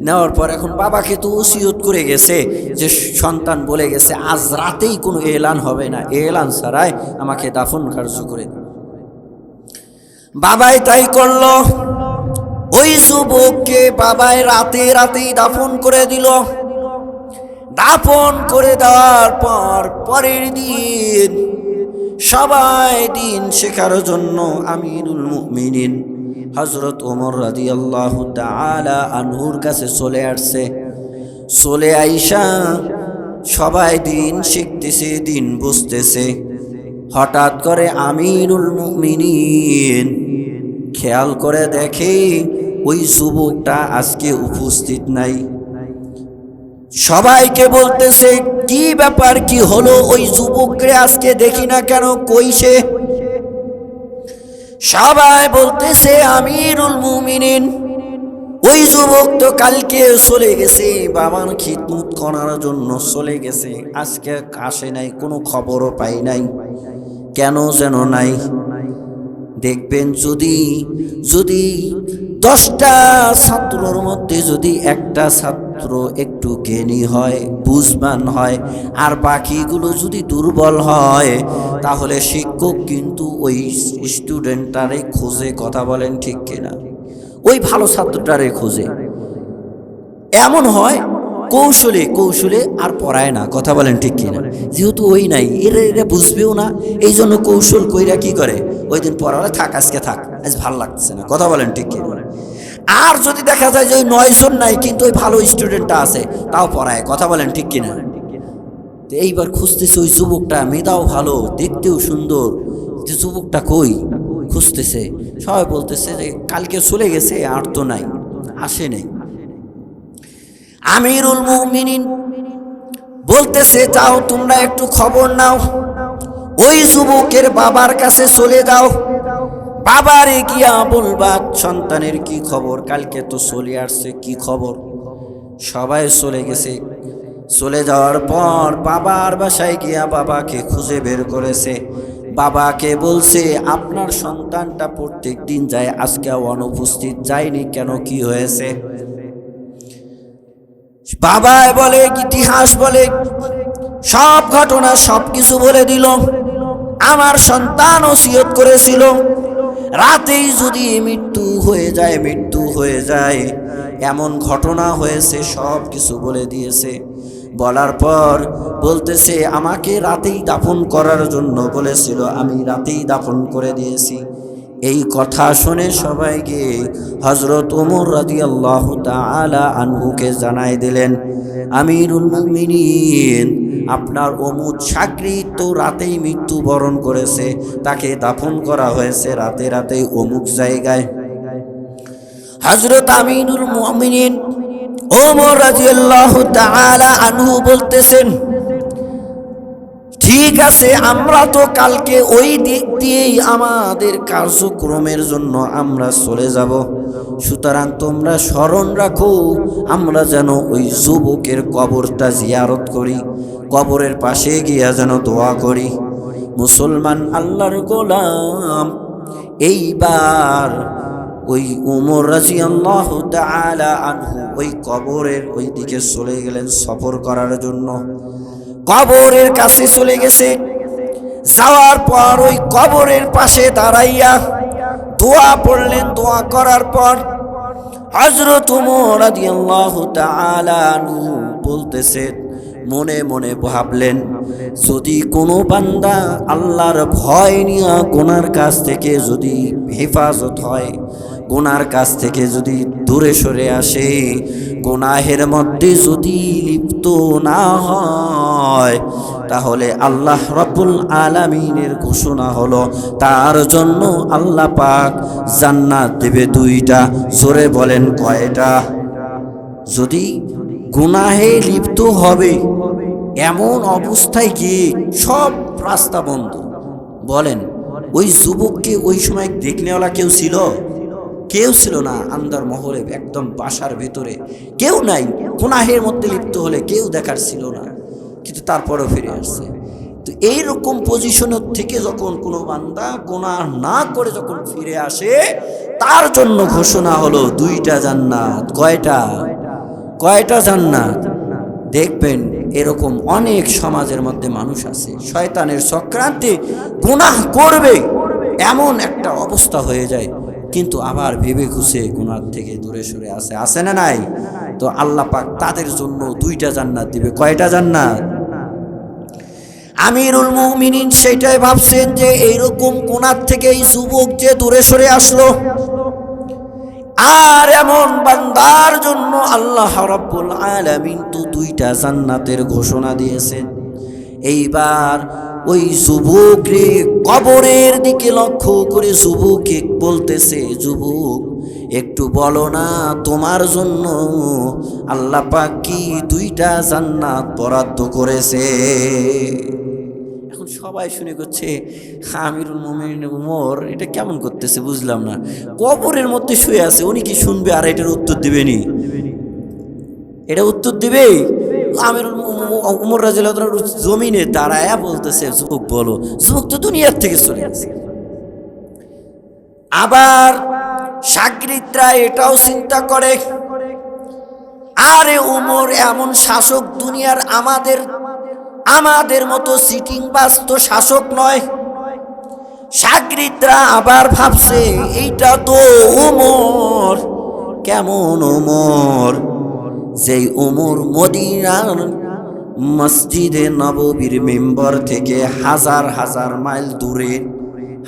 নেওয়ার পর এখন বাবাকে তো ওসিয়ত করে গেছে যে সন্তান বলে গেছে আজ রাতেই কোনো এলান হবে না, এলান ছাড়াই আমাকে দাফন কার্য করে দিন। বাবাই তাই করল। ওই যুবককে বাবাই রাতেই দাফন করে দিল। দাফন করে দেওয়ার পর পরের দিন সবাই দিন শেখার জন্য আমিরুল মুমিনিন হযরত ওমর রাদিয়াল্লাহু তাআলা আনহুর কাছে চলে আসছে। চলে আইসা সবাই দিন শিখতেছে, দিন বুঝতেছে। হঠাৎ করে আমিরুল মুমিনিন খেয়াল করে দেখে ওই যুবকটা আজকে উপস্থিত নাই। সবাইকে বলতেছে, কি ব্যাপার, কি হলো? ওই যুবককে আজকে দেখি না কেন, কই সে? সবাই বলতেছে, আমিরুল মুমিনিন ওই যুবক তো কালকে চলে গেছে, বাবার খিদমত করার জন্য চলে গেছে, আজকে আসে নাই, কোনো খবরও পাই নাই। কেন যেন নাই। দেখবেন যদি 10টা ছাত্রর মধ্যে যদি একটা ছাত্র একটু জ্ঞানী হয়, বুঝবান হয়, আর বাকিগুলো যদি দুর্বল হয়, তাহলে শিক্ষক কিন্তু ওই স্টুডেন্টটারে খোঁজে। কথা বলেন ঠিক কিনা? ওই ভালো ছাত্রটারে খোঁজে। এমন হয় কৌশলে কৌশলে আর পড়ায় না। কথা বলেন ঠিক কিনা? যেহেতু ওই নাই, এরা বুঝবেও না, এই জন্য কৌশল কইরা কি করে, ওই দিন পড়ালে থাক, আজকে থাক, আজ ভালো লাগতেছে না। কথা বলেন ঠিক কিনা? আর যদি দেখা যায় যে ওই 9 জন নাই কিন্তু ওই ভালো স্টুডেন্টটা আছে, তাও পড়ায়। কথা বলেন ঠিক কিনা? এইবার খুঁজতেছে ওই যুবকটা, মেধাও ভালো, দেখতেও সুন্দর, যে যুবকটা কই খুঁজতেছে। সবাই বলতেছে যে কালকে চলে গেছে, আর তো নাই, আসে নাই। আমিরুল মুমিনিন বলতেছে, যাও তোমরা একটু খবর নাও, ওই যুবকের বাবার কাছে চলে যাও, বাবারে গিয়া বলবা সন্তানের কি খবর, কালকে তো চলে আসছে, কি খবর। সবাই চলে গেছে। চলে যাওয়ার পর বাবার বাসায় গিয়া বাবাকে খুঁজে বের করেছে। বাবাকে বলছে, আপনার সন্তানটা প্রত্যেক দিন যায়, আজকে অনুপস্থিত, যায়নি কেন, কি হয়েছে? বাবা বলে, ইতিহাস বলে, সব ঘটনা সবকিছু বলে দিল। আমার সন্তান ওসিয়ত করেছিল রাতেই যদি মৃত্যু হয়ে যায়, এমন ঘটনা হয়েছে, সব কিছু বলে দিয়েছে। বলার পর বলতেছে, আমাকে রাতেই দাফন করার জন্য বলেছিল, আমি রাতেই দাফন করে দিয়েছি। এই কথা শুনে সবাই গিয়ে হযরত ওমর রাদিয়াল্লাহু তাআলা আনহুকে জানাই দিলেন, আমিরুল মুমিনিন আপনার অমুক চাকরি তো রাতেই মৃত্যুবরণ করেছে, তাকে দাফন করা হয়েছে রাতেই অমুক জায়গায়। হযরত আমিরুল মুমিনিন ওমর রাদিয়াল্লাহু তাআলা আনহু বলতেছেন, ঠিক আছে, আমরা তো কালকে ওই দিক দিয়েই আমাদের কার্যক্রমের জন্য আমরা চলে যাব, সুতরাং তোমরা স্মরণ রাখো, আমরা যেন ওই যুবকের কবরটা জিয়ারত করি, কবরের পাশে গিয়া যেন দোয়া করি। মুসলমান আল্লাহর গোলাম এইবার ওই উমর রাদিয়াল্লাহু তাআলা আনহু ওই কবরের ওই দিকে চলে গেলেন সফর করার জন্য। কবরের কাছে চলে গেছে, যাওয়ার পর ওই কবরের পাশে দাঁড়াইয়া দোয়া পড়লেন। দোয়া করার পর হযরত উমর রাদিয়াল্লাহু তাআলা আনহু বলতেছেন, মনে মনে ভাবলেন, যদি কোনো বান্দা আল্লাহর ভয় নিয়ে গুনার কাছ থেকে যদি হেফাজত হয়, গুনার কাছ থেকে যদি দূরে সরে আসে, গুনাহের মধ্যে যদি লিপ্ত না হয়, তাহলে আল্লাহ রাব্বুল আলামিনের ঘোষণা হলো তার জন্য আল্লাহ পাক জান্নাত দেবে দুইটা। জোরে বলেন কয়টা? যদি গুনাহে লিপ্ত হবে এমন অবস্থায় গিয়ে সব রাস্তা বন্ধ, বলেন ওই যুবককে ওই সময় দেখনেওয়ালা কেউ ছিল? কেউ ছিল না। আন্দার মহলে একদম বাসার ভেতরে কেউ নাই, গুনাহের মধ্যে লিপ্ত হলে কেউ দেখার ছিল না, কিন্তু তারপরেও ফিরে আসছে। তো এইরকম পজিশনের থেকে যখন কোনো বান্দা গুনাহ না করে যখন ফিরে আসে, তার জন্য ঘোষণা হলো দুইটা জান্নাত। কয়টা? কয়টা জান্নাত? দেখবেন এরকম অনেক সমাজের মধ্যে মানুষ আছে, শয়তানের চক্রান্তে গুনাহ করবে এমন একটা অবস্থা হয়ে যায়, কিন্তু আবার ভেবে খুশে গুনাহ থেকে দূরে সরে আসে না নাই? তো আল্লাহ পাক তাদের জন্য দুইটা জান্নাত দিবে। কয়টা জান্নাত? আমিরুল মুমিনিন সেটাই ভাবছেন যে এইরকম গুনাহ থেকে এই যুবক যে দূরে সরে আসলো, আর এমন বান্দার জন্য আল্লাহ রাব্বুল আলামিন তো দুইটা জান্নাতের ঘোষণা দিয়েছেন। এইবার ওই যুবক রে কবরের দিকে লক্ষ্য করে যুবক বলতেছে, যুবক একটু বলো না তোমার জন্য আল্লাহ পাক কি দুইটা জান্নাত বরাদ্দ করেছে? এখন সবাই শুনে করছে, আমিরুল মুমিনিন উমর এটা কেমন করতেছে বুঝলাম না। কবরের মধ্যে শুয়ে আছে, উনি কি শুনবে আর এটার উত্তর দিবেনি? এটা উত্তর দিবে? আমিরুল উমর রাদিয়াল্লাহু আনহু জমিনে দাঁড়ায়া বলতেছে, যুবক বলো। যুবক তো দুনিয়ার থেকে চলে গেছে। আবার শাগরিদরা এটাও চিন্তা করে, আরে উমর এমন শাসক দুনিয়ার আমাদের মতো সিটিং বাস তো শাসক নয়। শাগরিদরা আবার ভাবছে, এইটা তো উমর। কেমন উমর? যেই উমর মদিনার মসজিদে নববীর মেম্বার থেকে হাজার হাজার মাইল দূরে,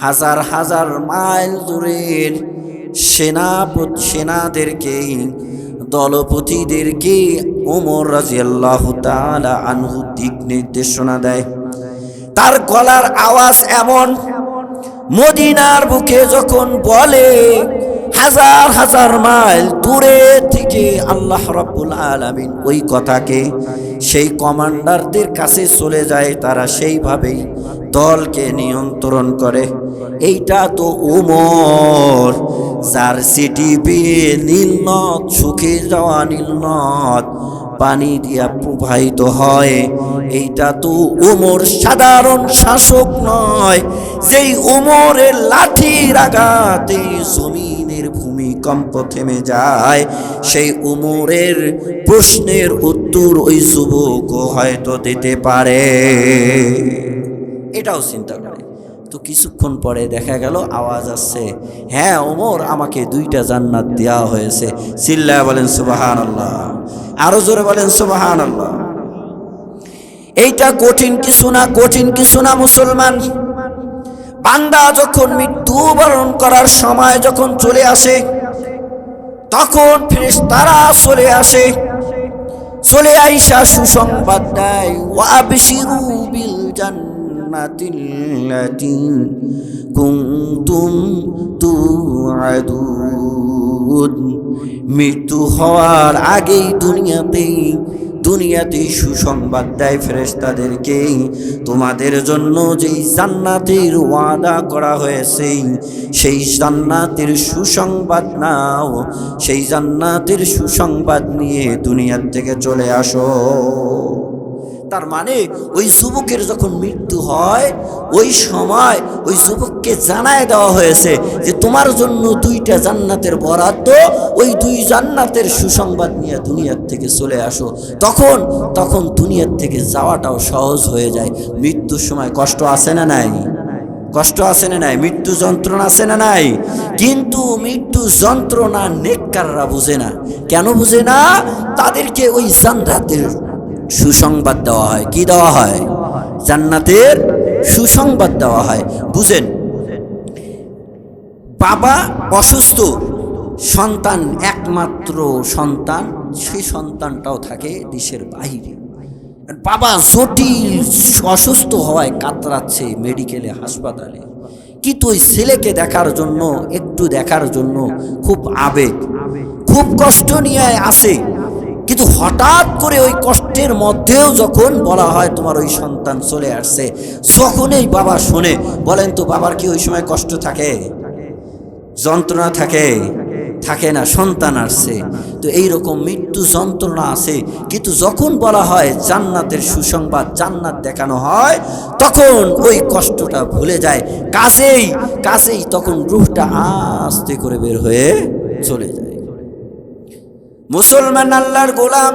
হাজার হাজার মাইল দূরের সেনাদেরকে, দলপতিদেরকে ওমর রাদিয়াল্লাহু তাআলা আনহু দিক নির্দেশনা দেয়। তার গলার আওয়াজ এমন, মদিনার বুকে যখন বলে হাজার হাজার মাইল দূরে থেকে আল্লাহ রাব্বুল আলামিন ওই কথাকে সেই কমান্ডারদের কাছে চলে যায়, তারা সেইভাবেই দলকে নিয়ন্ত্রণ করে। এইটা তো ওমর, যার সিটি বিয়ে নীলনদ, শুকিয়ে যাওয়া নীলনদ পানি দিয়া প্রবাহিত হয়। এইটা তো ওমর সাধারণ শাসক নয়, যেই ওমরের লাঠির আঘাতে জমিনের ভূমিকম্প থেমে যায়। সেই ওমরের প্রশ্নের উত্তর ওই যুবক হয়তো দিতে পারে, এটাও চিন্তা করে। তো কিছুক্ষণ পরে দেখা গেল আওয়াজ আসছে, হ্যাঁ ওমর, আমাকে দুইটা জান্নাত দেওয়া হয়েছে। চিল্লায়া বলেন সুবহানাল্লাহ, আরো জোরে বলেন সুবহানাল্লাহ। এইটা কঠিন কিছু না, কঠিন কিছু না মুসলমান। বান্দা যখন মৃত্যুবরণ করার সময় যখন চলে আসে, তখন ফেরেশতারা চলে আসে, চলে আইসা সুসংবাদ দেয়, ওয়া আবশিরু বিল জান্নাতিল্লাতী কুনতুম তুআদুন। মৃত্যু হওয়ার আগেই দুনিয়াতেই সুসংবাদ দেয় ফেরেশতাদেরকে, তোমাদের জন্য যেই জান্নাতের ওয়াদা করা হয়েছে সেই জান্নাতের সুসংবাদ নাও, সেই জান্নাতের সুসংবাদ নিয়ে দুনিয়ার থেকে চলে আসো। তার মানে ওই যুবকের যখন মৃত্যু হয় ওই সময় ওই যুবককে জানায় দেওয়া হয়েছে যে তোমার জন্য 2টা জান্নাতের বরাদ্দ, ওই 2 জান্নাতের সুসংবাদ নিয়ে দুনিয়ার থেকে চলে আসো। তখন দুনিয়ার থেকে যাওয়াটাও সহজ হয়ে যায়। মৃত্যুর সময় কষ্ট আছে না নাই? কষ্ট আছে না নাই? মৃত্যু যন্ত্রণা আছে না নাই? কিন্তু মৃত্যু যন্ত্রণা নেককাররা বুঝে না। কেন বুঝে না? তাদেরকে ওই জান্নাতের সুসংবাদ দেওয়া হয়। কি দেওয়া হয়? জান্নাতের সুসংবাদ দেওয়া হয়। বুঝেন, বাবা অসুস্থ, সন্তান একমাত্র সন্তান, সেই সন্তানটাও থাকে দেশের বাইরে। বাবা জটিল অসুস্থ হওয়ায় কাতরাচ্ছে মেডিকেলে, হাসপাতালে, কিন্তু ওই ছেলেকে দেখার জন্য, একটু দেখার জন্য খুব আবেগ, খুব কষ্ট নিয়ে আসে। কিন্তু হঠাৎ করে ওই কষ্টের মধ্যেও যখন বলা হয় তোমার ওই সন্তান চলে আসছে, যখনই বাবা শোনে, বলেন তো বাবার কি ওই সময় কষ্ট থাকে? যন্ত্রণা থাকে? থাকে না, সন্তান আসছে। তো এইরকম মৃত্যু যন্ত্রণা আছে, কিন্তু যখন বলা হয় জান্নাতের সুসংবাদ, জান্নাত দেখানো হয়, তখন ওই কষ্টটা ভুলে যায়। কাজেই তখন রূহটা আস্তে করে বের হয়ে চলে যায়। মুসলমান আল্লাহর গোলাম,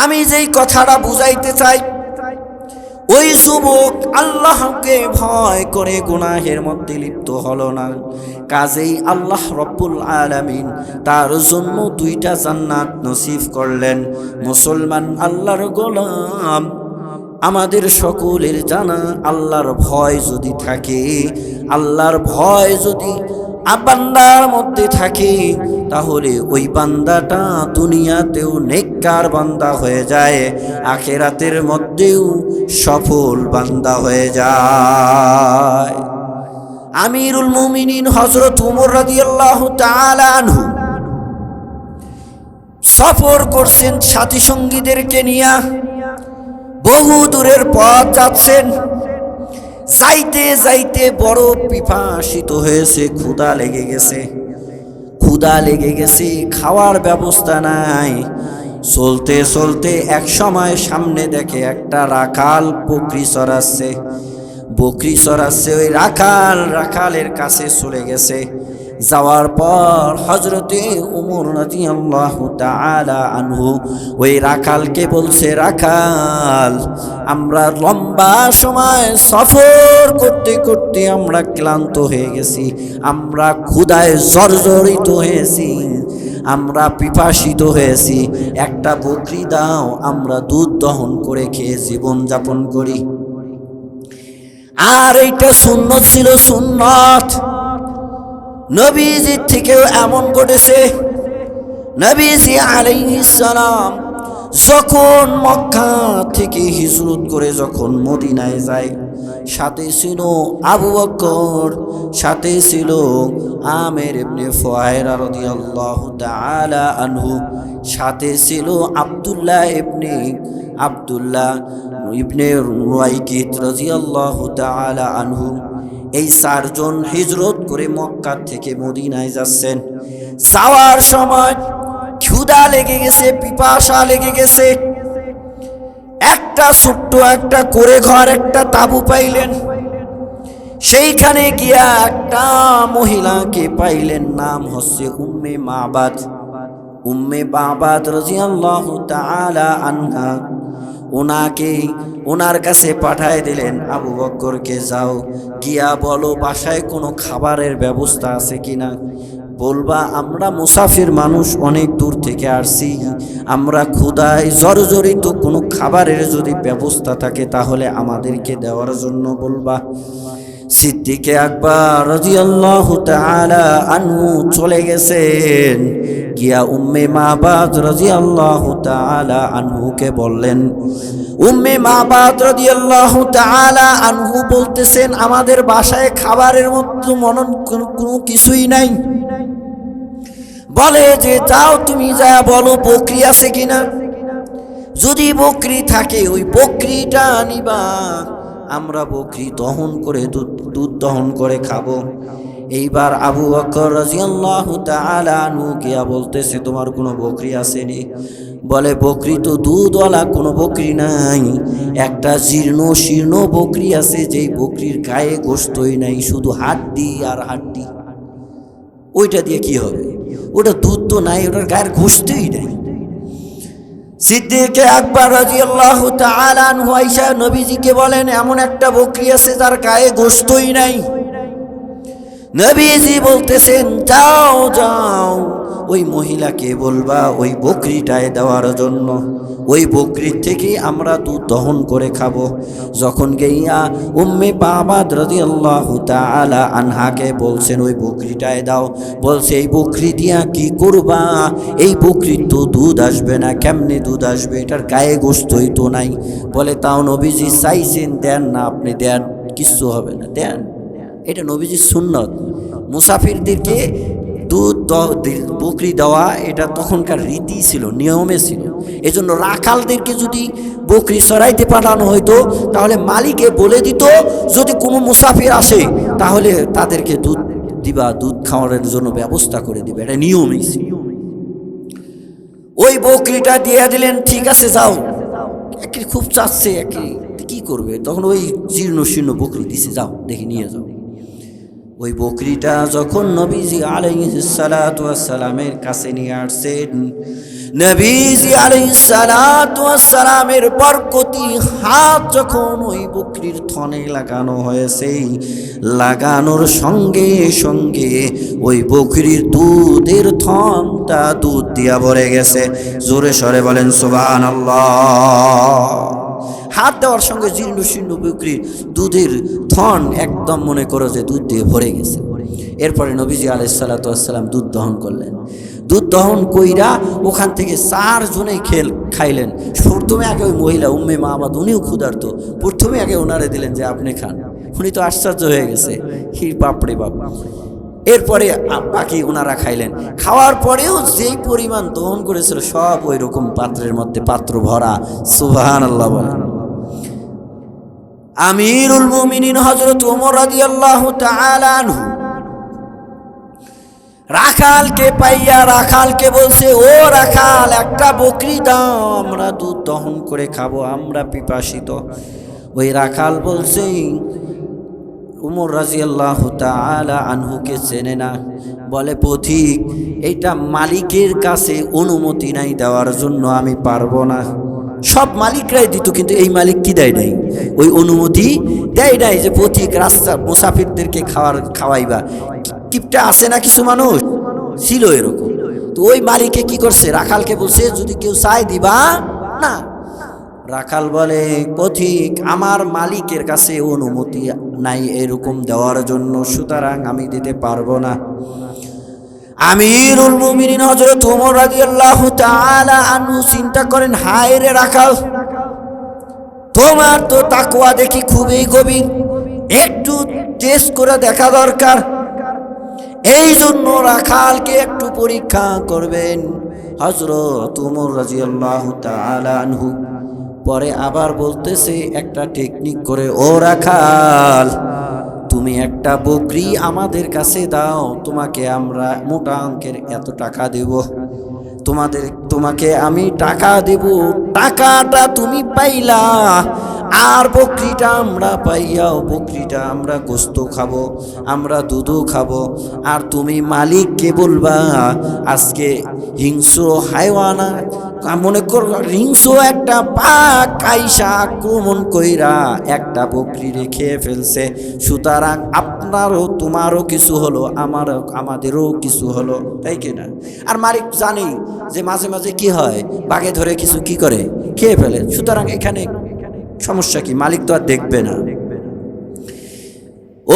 আমি যেই কথাটা বুঝাইতে চাই, ওই যুবক আল্লাহকে ভয় করে গুনাহের মধ্যে লিপ্ত হলো না। কাজেই আল্লাহ রব্বুল আলামিন তার জন্য 2টা জান্নাত নসিব করলেন। মুসলমান আল্লাহর গোলাম, আমাদের সকলের জানা, আল্লাহর ভয় যদি থাকে, আল্লাহর ভয় যদি বান্দার মধ্যে থাকে, তাহলে ওই বান্দাটা দুনিয়াতেও নেককার বান্দা হয়ে যায়, আখিরাতের মধ্যেও সফল বান্দা হয়ে যায়। আমিরুল মুমিনিন হযরত ওমর রাদিয়াল্লাহু তাআলা আনহু সফর করছেন সাথী সঙ্গীদেরকে নিয়ে, বহু দূরের পথ যাচ্ছেন। যাইতে যাইতে বড় পিপাসিত হয়েছে, ক্ষুধা লেগে গেছে, খাওয়ার ব্যবস্থা নাই। চলতে চলতে এক সময় সামনে দেখে একটা রাখাল বকরি চড়াচ্ছে। ওই রাখালের কাছে চলে গেছে। যাওয়ার পর হযরতে ওমর রাদিয়াল্লাহু তাআলা আনহু ওই রাখালকে বলছে, রাখাল, আমরা লম্বা সময় সফর করতে করতে আমরা ক্লান্ত হয়ে গেছি, আমরা ক্ষুধায় জর্জরিত হয়েছি, আমরা পিপাসিত হয়েছি, একটা বকরি দাও, আমরা দুধ দহন করে খেয়ে জীবন যাপন করি। আর এইটা সুন্নত ছিল, সুন্নত। নবীজির থেকেও এমন ঘটেছে। নবীজি আলাইহিস সালাম যখন মক্কা থেকে হিজরত করে যখন মদিনায় যায়, সাথে ছিল আবু বকর, সাথে ছিল আমির ইবনে ফুয়ায়রা রাদিয়াল্লাহু তাআলা আনহু, সাথে ছিল আব্দুল্লাহ ইবনে রুয়াইকিত রাদিয়াল্লাহু তাআলা আনহু। এই 4 জন হিজরত করে মক্কা থেকে মদিনায় যাচ্ছেন। যাওয়ার সময় ক্ষুধা লেগে গেছে, পিপাসা লেগে গেছে। একটা ছোট্ট একটা করে ঘর, একটা তাঁবু পাইলেন। সেইখানে গিয়া একটা মহিলাকে পাইলেন, নাম হচ্ছে উম্মে মাবাদ রাদিয়াল্লাহু তাআলা আনহা। ওনার কাছে পাঠায় দিলেন, আবু বকরকে যাও গিয়া বলো বাসায় কোনো খাবারের ব্যবস্থা আছে কিনা। বলবা আমরা মুসাফির মানুষ, অনেক দূর থেকে আসছি, আমরা ক্ষুধায় জর্জরিত, কোনো খাবারের যদি ব্যবস্থা থাকে তাহলে আমাদেরকে দেওয়ার জন্য বলবা। সিদ্দিকে আকবর রাদিয়াল্লাহু তাআলা আনহু চলে গেছেন, গিয়া উম্মে মাবাদ রাদিয়াল্লাহু তাআলা আনহুকে বললেন। উম্মে মাবাদ রাদিয়াল্লাহু তাআলা আনহু বলতেছেন, আমাদের বাসায় খাবারের মতো কোনো কিছুই নাই। বলে যে যাও তুমি যা বলো বকরি আছে কিনা, যদি বকরি থাকে ওই বকরিটা নিবা, আমরা বকরি দহন করে দুধ দহন করে খাবো। এইবার আবু বকর রাদিয়াল্লাহু তাআলা আনহু গিয়া বলতেছে, তোমার কোনো বকরি আসেনি? বলে বকরি তো দুধওয়ালা কোনো বকরি নাই, একটা জীর্ণ শীর্ণ বকরি আছে, যেই বকরির গায়ে গোশতই নাই, শুধু হাড্ডি আর হাড্ডি। ওইটা দিয়ে কি হবে? ওটা দুধ তো নাই, ওটার গায়ের গোশতই নাই। সিদ্দিক আকবর রাদিয়াল্লাহু তাআলা আনহু আয়েশা নবীজিকে বলেন, এমন একটা বকরি আছে যার গায়ে গোশতই নাই। নবীজি বলতেছেন, যাও যাও ওই মহিলাকে বলবা ওই বকরিটায় দেওয়ার জন্য, ওই বকরির থেকে আমরা দুধ দহন করে খাবো। যখন গিয়া উম্মে বাবাদ রাদিয়াল্লাহু তাআলা আনহাকে বলছেন ওই বকরিটায় দাও, বলছে এই বকরি দিয়া কি করবা? এই বকরির তো দুধ আসবে না, কেমনে দুধ আসবে? এটার গায়ে গোশতই তো নাই। বলে তাও নবীজি চাইছেন, দেন না, আপনি দেন, কিচ্ছু হবে না, দেন। এটা নবীজির সুন্নত। মুসাফিরদেরকে দুধ বকরি দেওয়া এটা তখনকার রীতি ছিল, নিয়মে ছিল। এজন্য রাখালদেরকে যদি বকরি চড়াইতে পাঠানো হইতো তাহলে মালিকে বলে দিত, যদি কোনো মুসাফির আসে তাহলে তাদেরকে দুধ দিবা, দুধ খাওয়ানোর জন্য ব্যবস্থা করে দিবে, এটা নিয়মই ছিল। ওই বকরিটা দিয়ে দিলেন, ঠিক আছে যাও। একই খুব চাচ্ছে, একই কি করবে, তখন ওই জীর্ণ শীর্ণ বকরি দিছে, যাও দেখি নিয়ে যাও। ওই বকরিটা যখন নবীজি আলাইহিস সালাতু ওয়াস সালামের কাছে নিয়ে আসছেন, নবীজি আলাইহিস সালাতু ওয়াস সালামের বরকতি হাত যখন ওই বকরির থনে লাগানো হয়েছে, লাগানোর সঙ্গে সঙ্গে ওই বকরির দুধের থনটা দুধ দিয়া ভরে গেছে। জোরে সরে বলেন সুবহানাল্লাহ। হাত দেওয়ার সঙ্গে জীর্ণ শীর্ণ বকরির দুধের থন একদম মনে করো যে দুধ দিয়ে ভরে গেছে। এরপরে নবীজি আলাইহিস সালাতু ওয়াস সালাম দুধ দহন করলেন। দুধ দহন কইরা ওখান থেকে 4 জনেই খাইলেন। প্রথমে আগে ওই মহিলা উম্মে মাবাদ, উনিও ক্ষুধার্ত, প্রথমে আগে ওনারে দিলেন যে আপনি খান। উনি তো আশ্চর্য হয়ে গেছে, হি বাপরে বাপ। এরপরে বাকি ওনারা খাইলেন। খাওয়ার পরেও যেই পরিমাণ দহন করেছিল সব ওই রকম পাত্রের মধ্যে, পাত্র ভরা। সুবহানাল্লাহ বলেন। আমিরুল মুমিনিন হযরত ওমর রাদিয়াল্লাহু তাআলা আনহু রাখালকে পাইয়া রাখালকে বলছে, ও রাখাল, একটা বকরি দাও, আমরা দুধ দহন করে খাবো, আমরা পিপাসিত। ওই রাখাল বলছে, উমর রাদিয়াল্লাহু তাআলা আনহুকে চেনে না। বলে, পথিক, এইটা মালিকের কাছে অনুমতি নাই দেওয়ার জন্য, আমি পারবো না। সব মালিকরাই দিত, কিন্তু এই মালিক কি দেয় নাই, ওই অনুমতি দেয় নাই যে পথিক রাস্তা মুসাফিরদেরকে খাওয়াইবা। কিপটা আছে না কিছু মানুষ, ছিল এরকম। তো ওই মালিকে কি করছে, রাখালকে বলছে যদি কেউ চাই দিবা না। রাখাল বলে, পথিক, আমার মালিকের কাছে অনুমতি নাই এরকম দেওয়ার জন্য, সুতরাং আমি দিতে পারবো না। আমিরুল মুমিনিন হযরত ওমর রাদিয়াল্লাহু তাআলা আনহু চিন্তা করেন, হায় রে রাখাল, তোমার তো তাকওয়া দেখি খুবই গভীর, একটু টেস্ট করে দেখা দরকার। এই জন্য রাখালকে একটু পরীক্ষা করবেন হযরত ওমর রাদিয়াল্লাহু তাআলা আনহু। পরে আবার বলতেছে একটা টেকনিক করে, ও রাখাল, তুমি একটা বকরি আমাদের কাছে দাও, তোমাকে আমরা মোটা অঙ্কের এত টাকা দেব, তোমাকে আমি টাকা দেব, টাকাটা তুমি পাইলা, আর বকরিটা আমরা পাইয়াও, বকরিটা আমরা গোশত খাবো, আমরা দুধও খাবো। আর তুমি মালিককে বলবা আজকে হিংস্র হায়ওয়ানা, মনে করো হিংস্র একটা বাঘ আইসা আক্রমণ কইরা একটা বকরি রেখে ফেলছে, সুতরাং আপনারও তোমারও কিছু হলো, আমাদেরও কিছু হলো, তাই কিনা? আর মালিক জানি যে মাঝে মাঝে কি হয়, বাঘে ধরে কিছু কি করে খেয়ে ফেলে, সুতরাং এখানে সমস্যা কি, মালিক তো আর দেখবে না।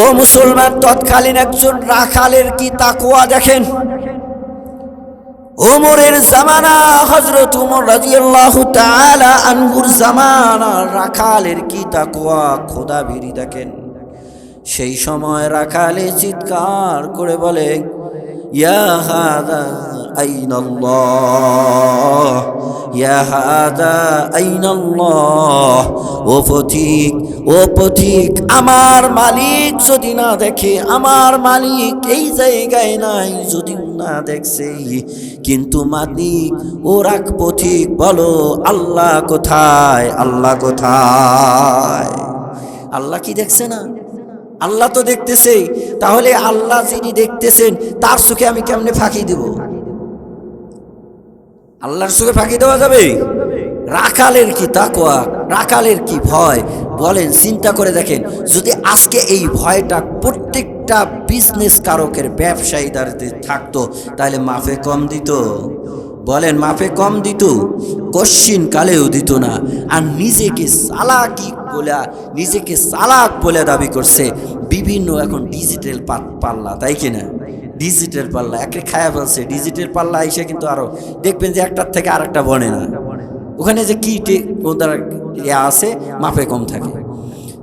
ও মুসলমান, তৎকালীন একজন রাখালের কি তাকওয়া দেখেন। ওমরের জামানা, হযরত ওমর রাদিয়াল্লাহু তাআলা আনহুর জামানা, রাখালের কি তাকওয়া, খোদা ভীরি দেখেন। সেই সময় রাখালে চিৎকার করে বলে, ইয়া হাদা আইনাল্লাহ, ইয়া হাদা আইনাল্লাহ। ও পথিক, আমার মালিক যদি না দেখে, আমার মালিক এই জায়গায় নাই, যদি না দেখছে, কিন্তু মালিক ওরা পথিক, বলো আল্লাহ কোথায়, আল্লাহ কোথায়? আল্লাহ কি দেখছে না? আল্লাহ তো দেখতেছে। তাহলে আল্লাহ যিনি দেখতেছেন তার চোখে আমি কেমনে ফাঁকি দিব? আল্লাহর চোখে ফাঁকি দেওয়া যাবে? রাখালের কি তাকওয়া, রাখালের কি ভয়, বলেন চিন্তা করে দেখেন। যদি আজকে এই ভয়টা প্রত্যেকটা বিজনেস কারকের ব্যবসায়ীদের থাকতো, তাহলে মাফে কম দিত? বলেন মাফে কম দিত? কশ্চিন কালেও দিত না। আর নিজেকে চালাক বলে দাবি করছে বিভিন্ন এখন ডিজিটাল পাল্লা, তাই কিনা? ডিজিটাল পাল্লা একে খায়া ফেলছে। ডিজিটাল পাল্লা এসে কিন্তু আরো দেখবেন যে একটার থেকে আরেকটা বনে না, ওখানে যে কি ওদের আছে মাপে কম থাকে।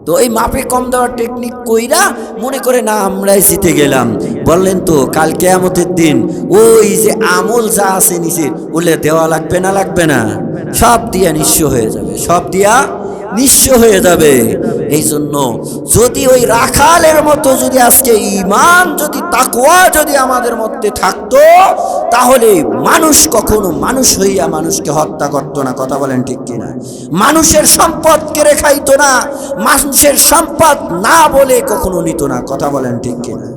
তো এই মাপে কম দেওয়ার টেকনিক কইরা মনে করে না আমরাই জিতে গেলাম। বললেন তো কাল কিয়ামতের দিন ওই যে আমল যা আছে নিচে ওলে দেওয়া লাগবে না, লাগবে না? সব দিয়া নিঃস্ব হয়ে যাবে, সব দিয়া নিঃস্ব হয়ে যাবে। এই জন্য যদি ওই রাখালের মতো যদি আজকে ঈমান, যদি তাকওয়া যদি আমাদের মধ্যে থাকতো, তাহলে মানুষ কখনো মানুষ হইয়া মানুষকে হত্যা করতো না। কথা বলেন ঠিক কিনা? মানুষের সম্পদ কেড়ে খাইতো না, মানুষের সম্পদ না বলে কখনো নিত না। কথা বলেন ঠিক কিনা?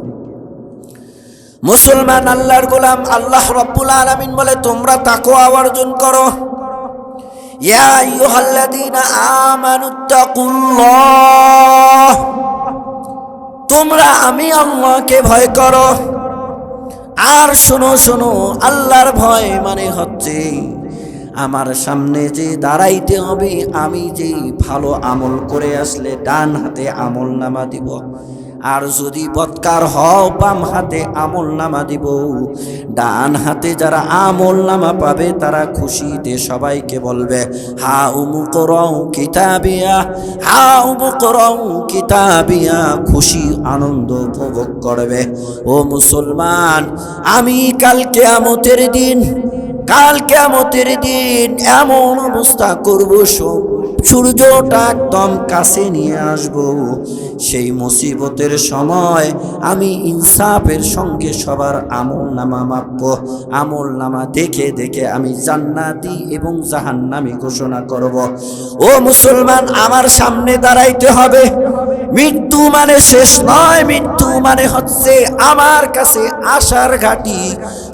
মুসলমান আল্লাহর গোলাম, আল্লাহ রাব্বুল আলামিন বলে তোমরা তাকওয়া অর্জন করো। ইয়া আইয়ুহাল্লাযীনা আমানুত্তাকুল্লাহ, তোমরা আমি আল্লাহকে ভয় করো। আর শোনো শোনো, আল্লাহর ভয় মানে হচ্ছে আমার সামনে যে দাঁড়াইতে হবে, আমি যে ভালো আমল করে আসলে ডান হাতে আমল নামা দিব, আর যদি বদকার হও বাম হাতে আমল নামা দিব। ডান হাতে যারা আমল নামা পাবে তারা খুশিতে সবাইকে বলবে হা উমুকরাউ কিতাবিয়া, হা উমুকরাউ কিতাবিয়া, খুশি আনন্দ উপভোগ করবে। ও মুসলমান, আমি কাল কিয়ামতের দিন এমন অবস্থা করব, সূর্যটা একদম কাছে নিয়ে আসব। সেই মুসিবতের সময় আমি ইনসাফের সঙ্গে সবার আমল নামা মাপব। আমল নামা দেখে দেখে আমি জান্নাতি এবং জাহান্নামী ঘোষণা করব। ও মুসলমান, আমার সামনে দাঁড়াইতে হবে। মৃত্যু মানে শেষ নয়, মৃত্যু মানে হচ্ছে আমার কাছে আসার ঘাটি।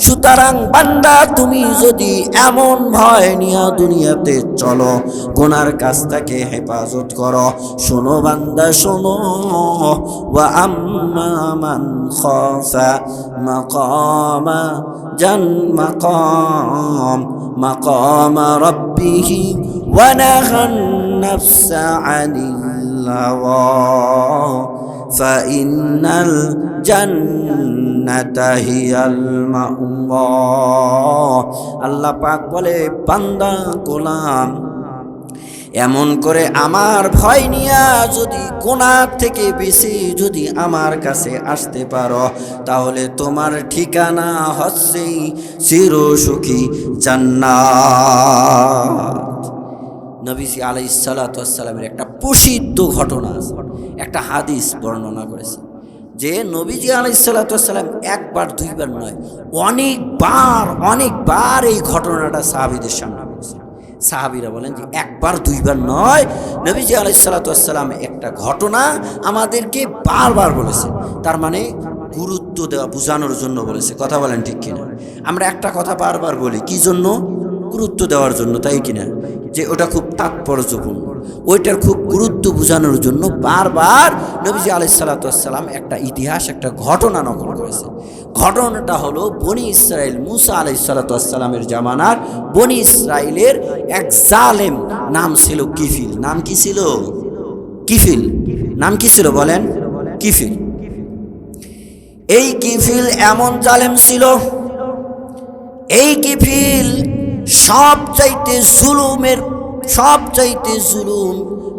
সুতরাং বান্দা, তুমি যদি এমন ভয় নিয়ে দুনিয়াতে চলো, গুনার কাছ থেকে হেফাজত করো। শোনো বান্দা শোনো, ওয়া আম্মা মান খাফা মাকামা মাকামা রাব্বিহি ওয়া নাহান নাফসা আনিল হাওয়া ফাইন্নাল জান্নাতা হিয়াল মাওয়া। আল্লাহ পাক বলে, বান্দা গোলাম, এমন করে আমার ভয় নিয়া যদি গুনাহ থেকে বেশি যদি আমার কাছে আসতে পারো, তাহলে তোমার ঠিকানা হচ্ছে চিরসুখী জান্নাত। নবীজি আলাইহিস সালাতু ওয়াস সালামের একটা প্রসিদ্ধ ঘটনা আছে, একটা হাদিস বর্ণনা করেছে যে নবীজি আলাইহিস সালাতু ওয়াস সালাম একবার দুইবার নয়, অনেকবার এই ঘটনাটা সাহাবীদের সামনে বলেছেন। সাহাবীরা বলেন যে একবার দুইবার নয়, নবীজি আলাইহিস সালাতু ওয়াস সালাম একটা ঘটনা আমাদেরকে বারবার বলেছে। তার মানে গুরুত্ব দেওয়া, বোঝানোর জন্য বলেছে। কথা বলেন ঠিক কিনা? আমরা একটা কথা বারবার বলি, কি জন্য? গুরুত্ব দেওয়ার জন্য, তাই কিনা? যে ওটা খুব তাৎপর্যপূর্ণ, ওইটার খুব গুরুত্ব বোঝানোর জন্য বারবার নবীজি আলাইহিস সালাতু ওয়াস সালাম একটা ইতিহাস, একটা ঘটনা নকল করেছে। ঘটনাটা হলো বনি ইসরাইল, মুসা আলাইহিস সালাতু ওয়াস সালামের জামানার বনি ইসরাইলের এক জালেম নাম ছিল কিফিল। নাম কি ছিল? কিফিল। নাম কি ছিল বলেন? কিফিল। এই কিফিল এমন জালেম ছিল, এই কিফিল সবচাইতে জুলুম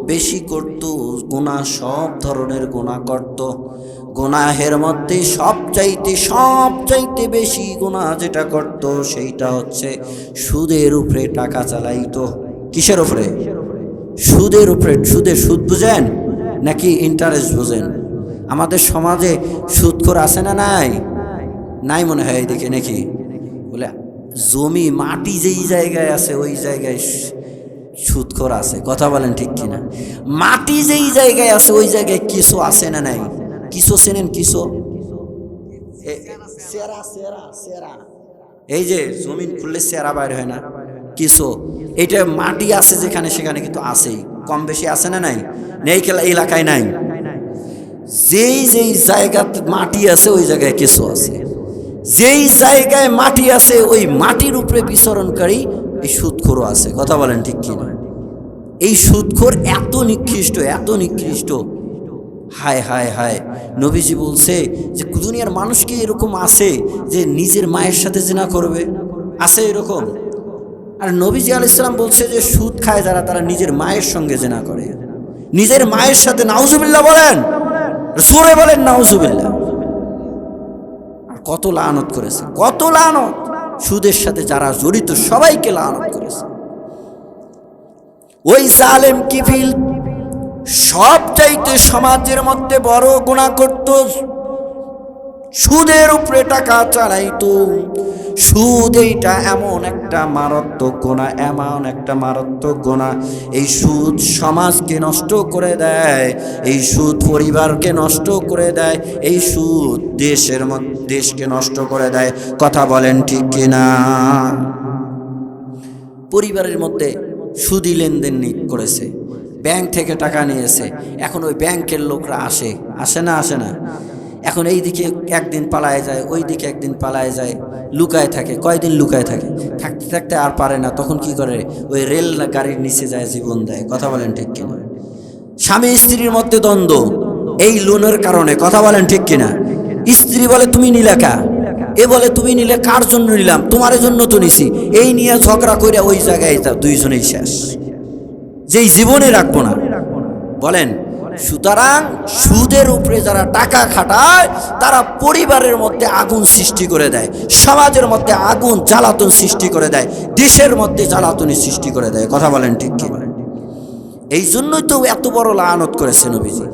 বেশি করত। গুনাহ, সব ধরনের গুনাহ করত। গুনাহের মধ্যে সবচাইতে বেশি গুনাহ যেটা করত সেইটা হচ্ছে সুদের উপরে টাকা চালাইতো। কিসের উপরে? সুদের উপরে। সুদ বুঝেন নাকি ইন্টারেস্ট বুঝেন? আমাদের সমাজে সুদখোর আছে না নাই? নাই মনে হয় এইদিকে নাকি? বলে জমি মাটি যেই জায়গায় আছে ওই জায়গায় সুদখোর আছে। কথা বলেন ঠিক কিনা? মাটি যেই জায়গায় আছে ওই জায়গায় কিছু আছে না নাই? কিছু চেনেন? কিছু এই যে জমিন খুললে চেরা বাইর হয় না, কিছু এটা মাটি আছে যেখানে সেখানে কিন্তু আছেই, কম বেশি আছে না নাই? নেই এলাকায় নাই। যেই যেই জায়গাতে মাটি আছে ওই জায়গায় কিছু আছে, যেই জায়গায় মাটি আছে ওই মাটির উপরে বিচরণকারী এই সুদখোরও আছে। কথা বলেন ঠিক কিনা? এই সুদখোর এত নিকৃষ্ট, এত নিকৃষ্ট। হায় হায় হায়, নবীজি বলছে যে দুনিয়ার মানুষ কি এরকম আছে যে নিজের মায়ের সাথে জিনা করবে? আছে এরকম? আর নবীজি আলাইহিস সালাম বলছে যে সুদ খায় যারা, তারা নিজের মায়ের সঙ্গে জিনা করে, নিজের মায়ের সাথে। নাউজুবিল্লাহ বলেন, জোরে বলেন নাউজুবিল্লাহ। আর কত লানত করেছে, কত লানত! সুদের সাথে যারা জড়িত সবাইকে লানত করেছে। ওই জালেম কিফিল সব চাইতে সমাজের মধ্যে বড় গুনাহ করত, সুদের উপরে টাকা চালাইতো। সুদ এইটা এমন একটা মারাত্মক গুনাহ, এমন একটা মারাত্মক গুনাহ। এই সুদ সমাজকে নষ্ট করে দেয়, এই সুদ পরিবারকে নষ্ট করে দেয়, এই সুদ দেশকে নষ্ট করে দেয়। কথা বলেন ঠিক কিনা? পরিবারের মধ্যে সুদি লেনদেন করেছে, ব্যাংক থেকে টাকা নিয়েছে, এখন ওই ব্যাংকের লোকরা আসে না। এখন এই দিকে একদিন পালায় যায়, ওই দিকে একদিন পালায় যায়, লুকায় থাকে। কয়দিন লুকায় থাকে, থাকতে থাকতে আর পারে না, তখন কি করে? ওই রেল গাড়ির নিচে যায় জীবন দেয়। কথা বলেন ঠিক কিনা? স্বামী স্ত্রীর মধ্যে দ্বন্দ্ব এই লোনের কারণে। কথা বলেন ঠিক কিনা? স্ত্রী বলে তুমি নিলাকা, এ বলে তুমি নিলে কার জন্য নিলাম? তোমার জন্য তো নিছি। এই নিয়ে ঝগড়া করে ওই জায়গায় দুইজনেই শেষ, যেই জীবনে রাখবো না। বলেন, সুতরাং সুদের উপরে যারা টাকা খাটায় তারা পরিবারের মধ্যে আগুন সৃষ্টি করে দেয়, সমাজের মধ্যে আগুন জ্বালাতন সৃষ্টি করে দেয়, দেশের মধ্যে জ্বালাতনের সৃষ্টি করে দেয়। কথা বলেন ঠিক কি? এই জন্যই তো এত বড় লানত করেছে নবীজি,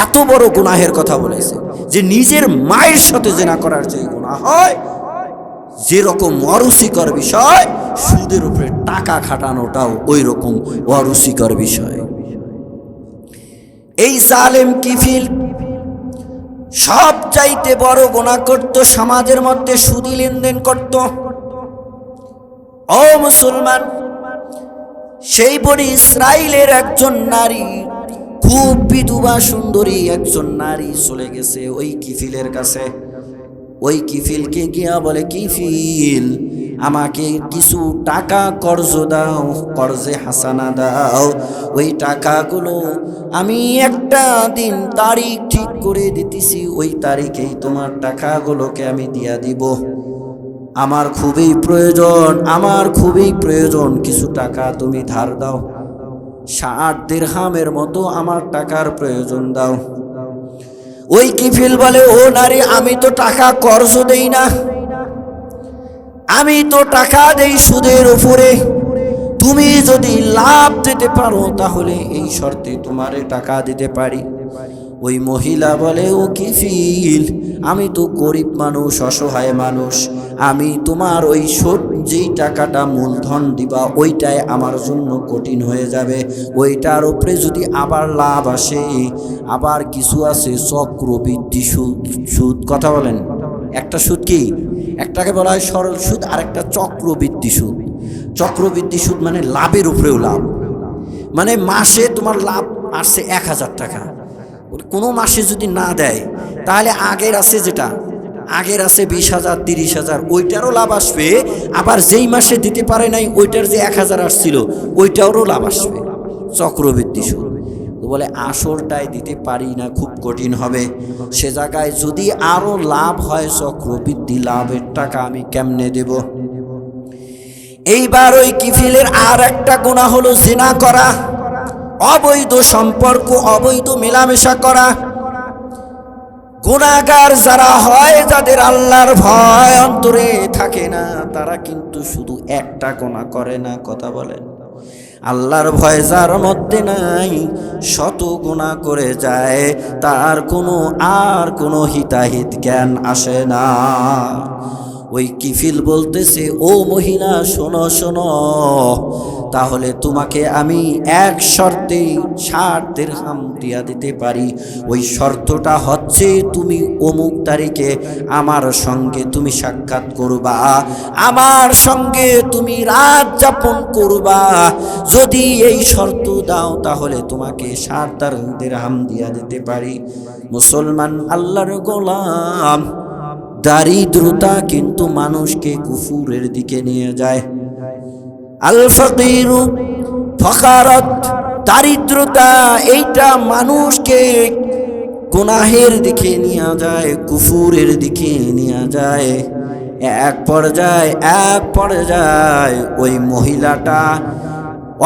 এত বড় গুনাহের কথা বলেছে যে নিজের মায়ের সাথে জিনা করার যে গুনাহ হয়, যেরকম অরুচিকর বিষয়, সুদের উপরে টাকা খাটানোটাও ওই রকম অরুচিকর বিষয়। এই জালেম কিফিল সব চাইতে বড় গুনাহ করত, সমাজের মধ্যে সুদি লেনদেন করত। ও মুসলমান, সেই বনি ইসরাইলের একজন নারী, খুব বিধবা সুন্দরী একজন নারী চলে গেছে ওই কিফিলের কাছে। ওই কিফিলকে গিয়া বলে, কিফিল আমাকে কিছু টাকা কর্জ দাও, কর্জে হাসানা দাও। ওই টাকাগুলো আমি একটা দিন তারিখ ঠিক করে দিতেছি, ওই তারিখেই তোমার টাকাগুলোকে আমি দিয়া দিব। আমার খুবই প্রয়োজন, আমার খুবই প্রয়োজন, কিছু টাকা তুমি ধার দাও। 60 দিরহামের মতো আমার টাকার প্রয়োজন দাও। ওই কিফিল বলে, ও নারী, আমি তো টাকা কর্জ দেই না, আমি তো টাকা দেই সুদের উপরে। তুমি যদি লাভ দিতে পারো তাহলে এই শর্তে তোমারে টাকা দিতে পারি। ওই মহিলা বলে, ও কিফিল, আমি তো গরিব মানুষ, অসহায় মানুষ, আমি তোমার ওই যেই টাকাটা মূলধন দিবা ওইটাই আমার জন্য কঠিন হয়ে যাবে। ওইটার উপরে যদি আবার লাভ আসে, আবার কিছু আছে চক্রবৃদ্ধি সুদ। কথা বলেন, একটা সুদ কি? একটাকে বলা হয় সরল সুদ, আর একটা চক্রবৃদ্ধি সুদ। চক্রবৃদ্ধি সুদ মানে লাভের উপরেও লাভ, মানে মাসে তোমার লাভ আসছে 1000 টাকা, কোনো মাসে যদি না দেয় তাহলে আগের আছে, যেটা আগের আছে 20,000 30,000, ওইটারও লাভ আসবে। আবার যেই মাসে দিতে পারে নাই ওইটার যে 1000 আসছিল ওইটারও লাভ আসবে। চক্রবৃদ্ধি সুদ। বলে আসলটাই দিতে পারি না, খুব কঠিন হবে, সে জায়গায় যদি আরো লাভ হয় চক্রবৃদ্ধি লাভের টাকা আমি কেমনে দেব? এইবার ওই কিফিলের আর একটা গুনাহ হলো জিনা করা, অবৈধ সম্পর্ক, অবৈধ মেলামেশা করা। গুনাহগার যারা হয়, যাদের আল্লাহর ভয় অন্তরে থাকে না, তারা কিন্তু শুধু একটা গুনাহ করে না। কথা বলেন, আল্লাহর ভয় যার মধ্যে নাই, শত গুনাহ করে যায়, তার কোনো হিতাহিত জ্ঞান আসে না। ওই কিফিল বলতেছে, ও মহিলা শোনো শোনো, তাহলে তোমাকে আমি এক শর্তে 60 দিরহাম দিয়া দিতে পারি। ওই শর্তটা হচ্ছে তুমি অমুক তারিখে আমার সঙ্গে তুমি সাক্ষাৎ করবা, আমার সঙ্গে তুমি রাত যাপন করবা। যদি এই শর্ত দাও তাহলে তোমাকে 60 দিরহাম দিয়া দিতে পারি। মুসলমান আল্লাহর গোলাম, দারিদ্রতা কিন্তু মানুষকে কুফুরের দিকে নিয়ে যায়। আল ফাকিরু ফাকারাত, দারিদ্রতা এইটা মানুষকে গুনাহের দিকে নিয়ে যায়, কুফুরের দিকে নিয়ে যায়। এক পর্যায়ে ওই মহিলাটা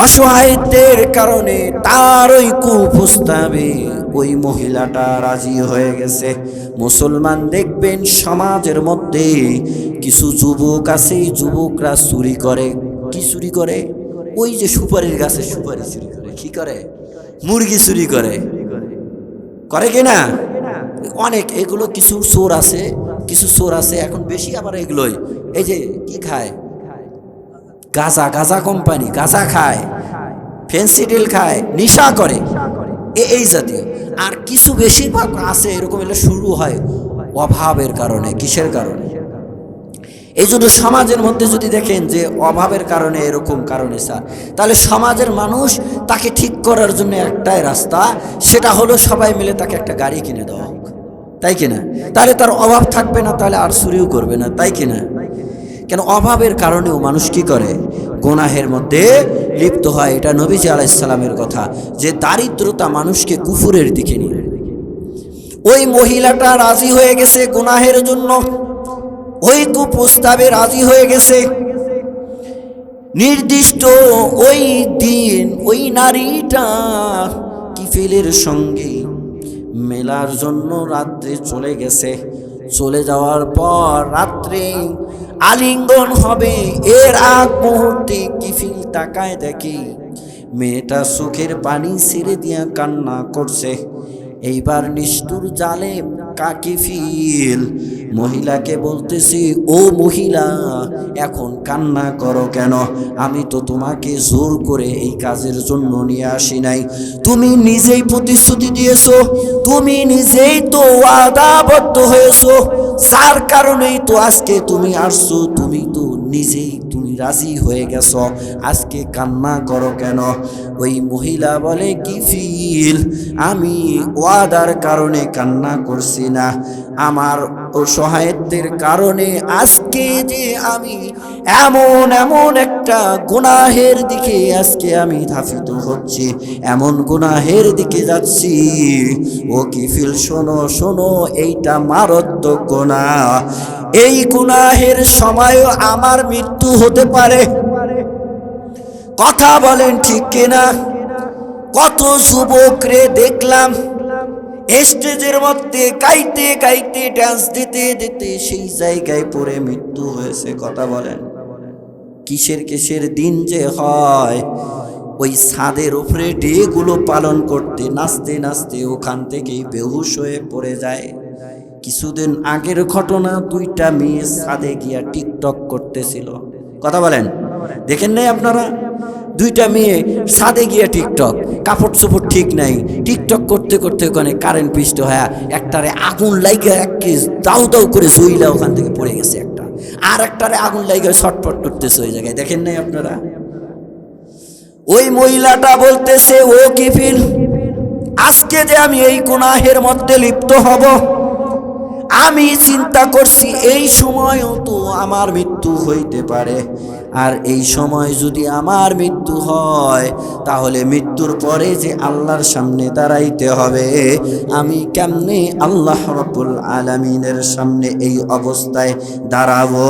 অসহায়ত্বের কারণে তার ওই কুপ্রস্তাবে ওই মহিলাটা রাজি হয়ে গেছে। মুসলমান দেখবেন সমাজের মধ্যে কিছু যুবক আছে, যুবকরা চুরি করে। কি চুরি করে? ওই যে সুপারির গাছে সুপারি চুরি করে। কি করে? মুরগি চুরি করে কিনা? অনেক এগুলো কিছু চোর আছে এখন বেশি। আবার এগুলোই এই যে কি খায়, গাঁজা কোম্পানি গাঁজা খায়, ফেন্সিডিল খায়, নেশা করে, এই জাতীয়। আর কিছু বেশিরভাগ আছে এরকম, এগুলো শুরু হয় অভাবের কারণে। কিসের কারণে? এই জন্য সমাজের মধ্যে যদি দেখেন যে অভাবের কারণে এরকম কারণে স্যার, তাহলে সমাজের মানুষ তাকে ঠিক করার জন্য একটাই রাস্তা, সেটা হলো সবাই মিলে তাকে একটা গাড়ি কিনে দেওয়া হোক, তাই কিনা? তাহলে তার অভাব থাকবে না, তাহলে আর চুরিও করবে না, তাই কিনা? কেন? অভাবের কারণেও মানুষ কি করে? গুনাহের মধ্যে লিপ্ত হয়। এটা নবীজি আলাইহিস সালামের কথা, যে দারিদ্রতা মানুষকে কুফুরের দিকে নিয়ে। ওই মহিলাটা রাজি হয়ে গেছে গুনাহের জন্য, ওই কুপ্রস্তাবে রাজি হয়ে গেছে। নির্দিষ্ট ওই দিন ওই নারীটা কিফিলের সঙ্গে মেলার জন্য রাত্রে চলে গেছে। চলে যাওয়ার পর রাত্রে আলিঙ্গন হবে, এর আগ মুহূর্তে কিফিল তাকায় দেখি মেয়েটা চোখের পানি ছেড়ে দিয়া কান্না করছে। এইবার নিষ্ঠুর জালেম কিফিল মহিলাকে বলতেছি, ও মহিলা, এখন কান্না করো কেন? আমি তো তোমাকে জোর করে এই কাজের জন্য নিয়ে আসি নাই। তুমি নিজেই প্রতিশ্রুতি দিয়েছো, তুমি নিজেই তো ওয়াদাবদ্ধ হয়েছো, যার কারণেই তো আজকে তুমি আসছো। তুমি তো নিজেই রাজি হয়ে গেছো, আজকে কান্না করো কেন? ওই মহিলা বলে, কিফিল, আমি ওয়াদার কারণে কান্না করছি না, আমার অসহায়ত্বের কারণে আজকে যে আমি এমন একটা গুনাহের দিকে আজকে আমি ধাবিত হচ্ছি, এমন গুনাহের দিকে যাচ্ছি। ও কিফিল, শোনো, এইটা মারাত্মক গুনাহ। এই গুনাহের সময়ও আমার মৃত্যু হতে পারে। কথা বলেন ঠিক কিনা? কত যুবকরে দেখলাম স্টেজের মধ্যে গাইতে ডান্স দিতে সেই জায়গায় পড়ে মৃত্যু হয়েছে। কথা বলেন, কিসের দিন যে হয়। ওই ছাদের উপরে ডেগুলো পালন করতে নাচতে ওখান থেকেই বেহুশ হয়ে পড়ে যায়। কিছুদিন আগের ঘটনা, 2টা মেয়ে ছাদে গিয়া টিকটক করতেছিল। কথা বলেন, দেখেন নাই আপনারা? 2টা মেয়ে ছাদে গিয়া টিকটক, কাপড় চোপড় ঠিক নাই, টিকটক করতে ওখানে কারেন্ট পিষ্ট হয়ে একটারে আগুন লাইগা একে দাউ করে জইলা ওখান থেকে পড়ে গেছে একটা, আর একটারে আগুন লাইগা ছটফট করতেছে ওই জায়গায়। দেখেন নাই আপনারা? ওই মহিলাটা বলতেছে, ও কিফিল, আজকে যে আমি এই গুনাহের মধ্যে লিপ্ত হব, আমি চিন্তা করছি এই সময়ও তো আমার মৃত্যু হইতে পারে। আর এই সময় যদি আমার মৃত্যু হয়, তাহলে মৃত্যুর পরে যে আল্লাহর সামনে দাঁড়াইতে হবে, আমি কেমনে আল্লাহ রাব্বুল আলামিনের সামনে এই অবস্থায় দাঁড়াবো?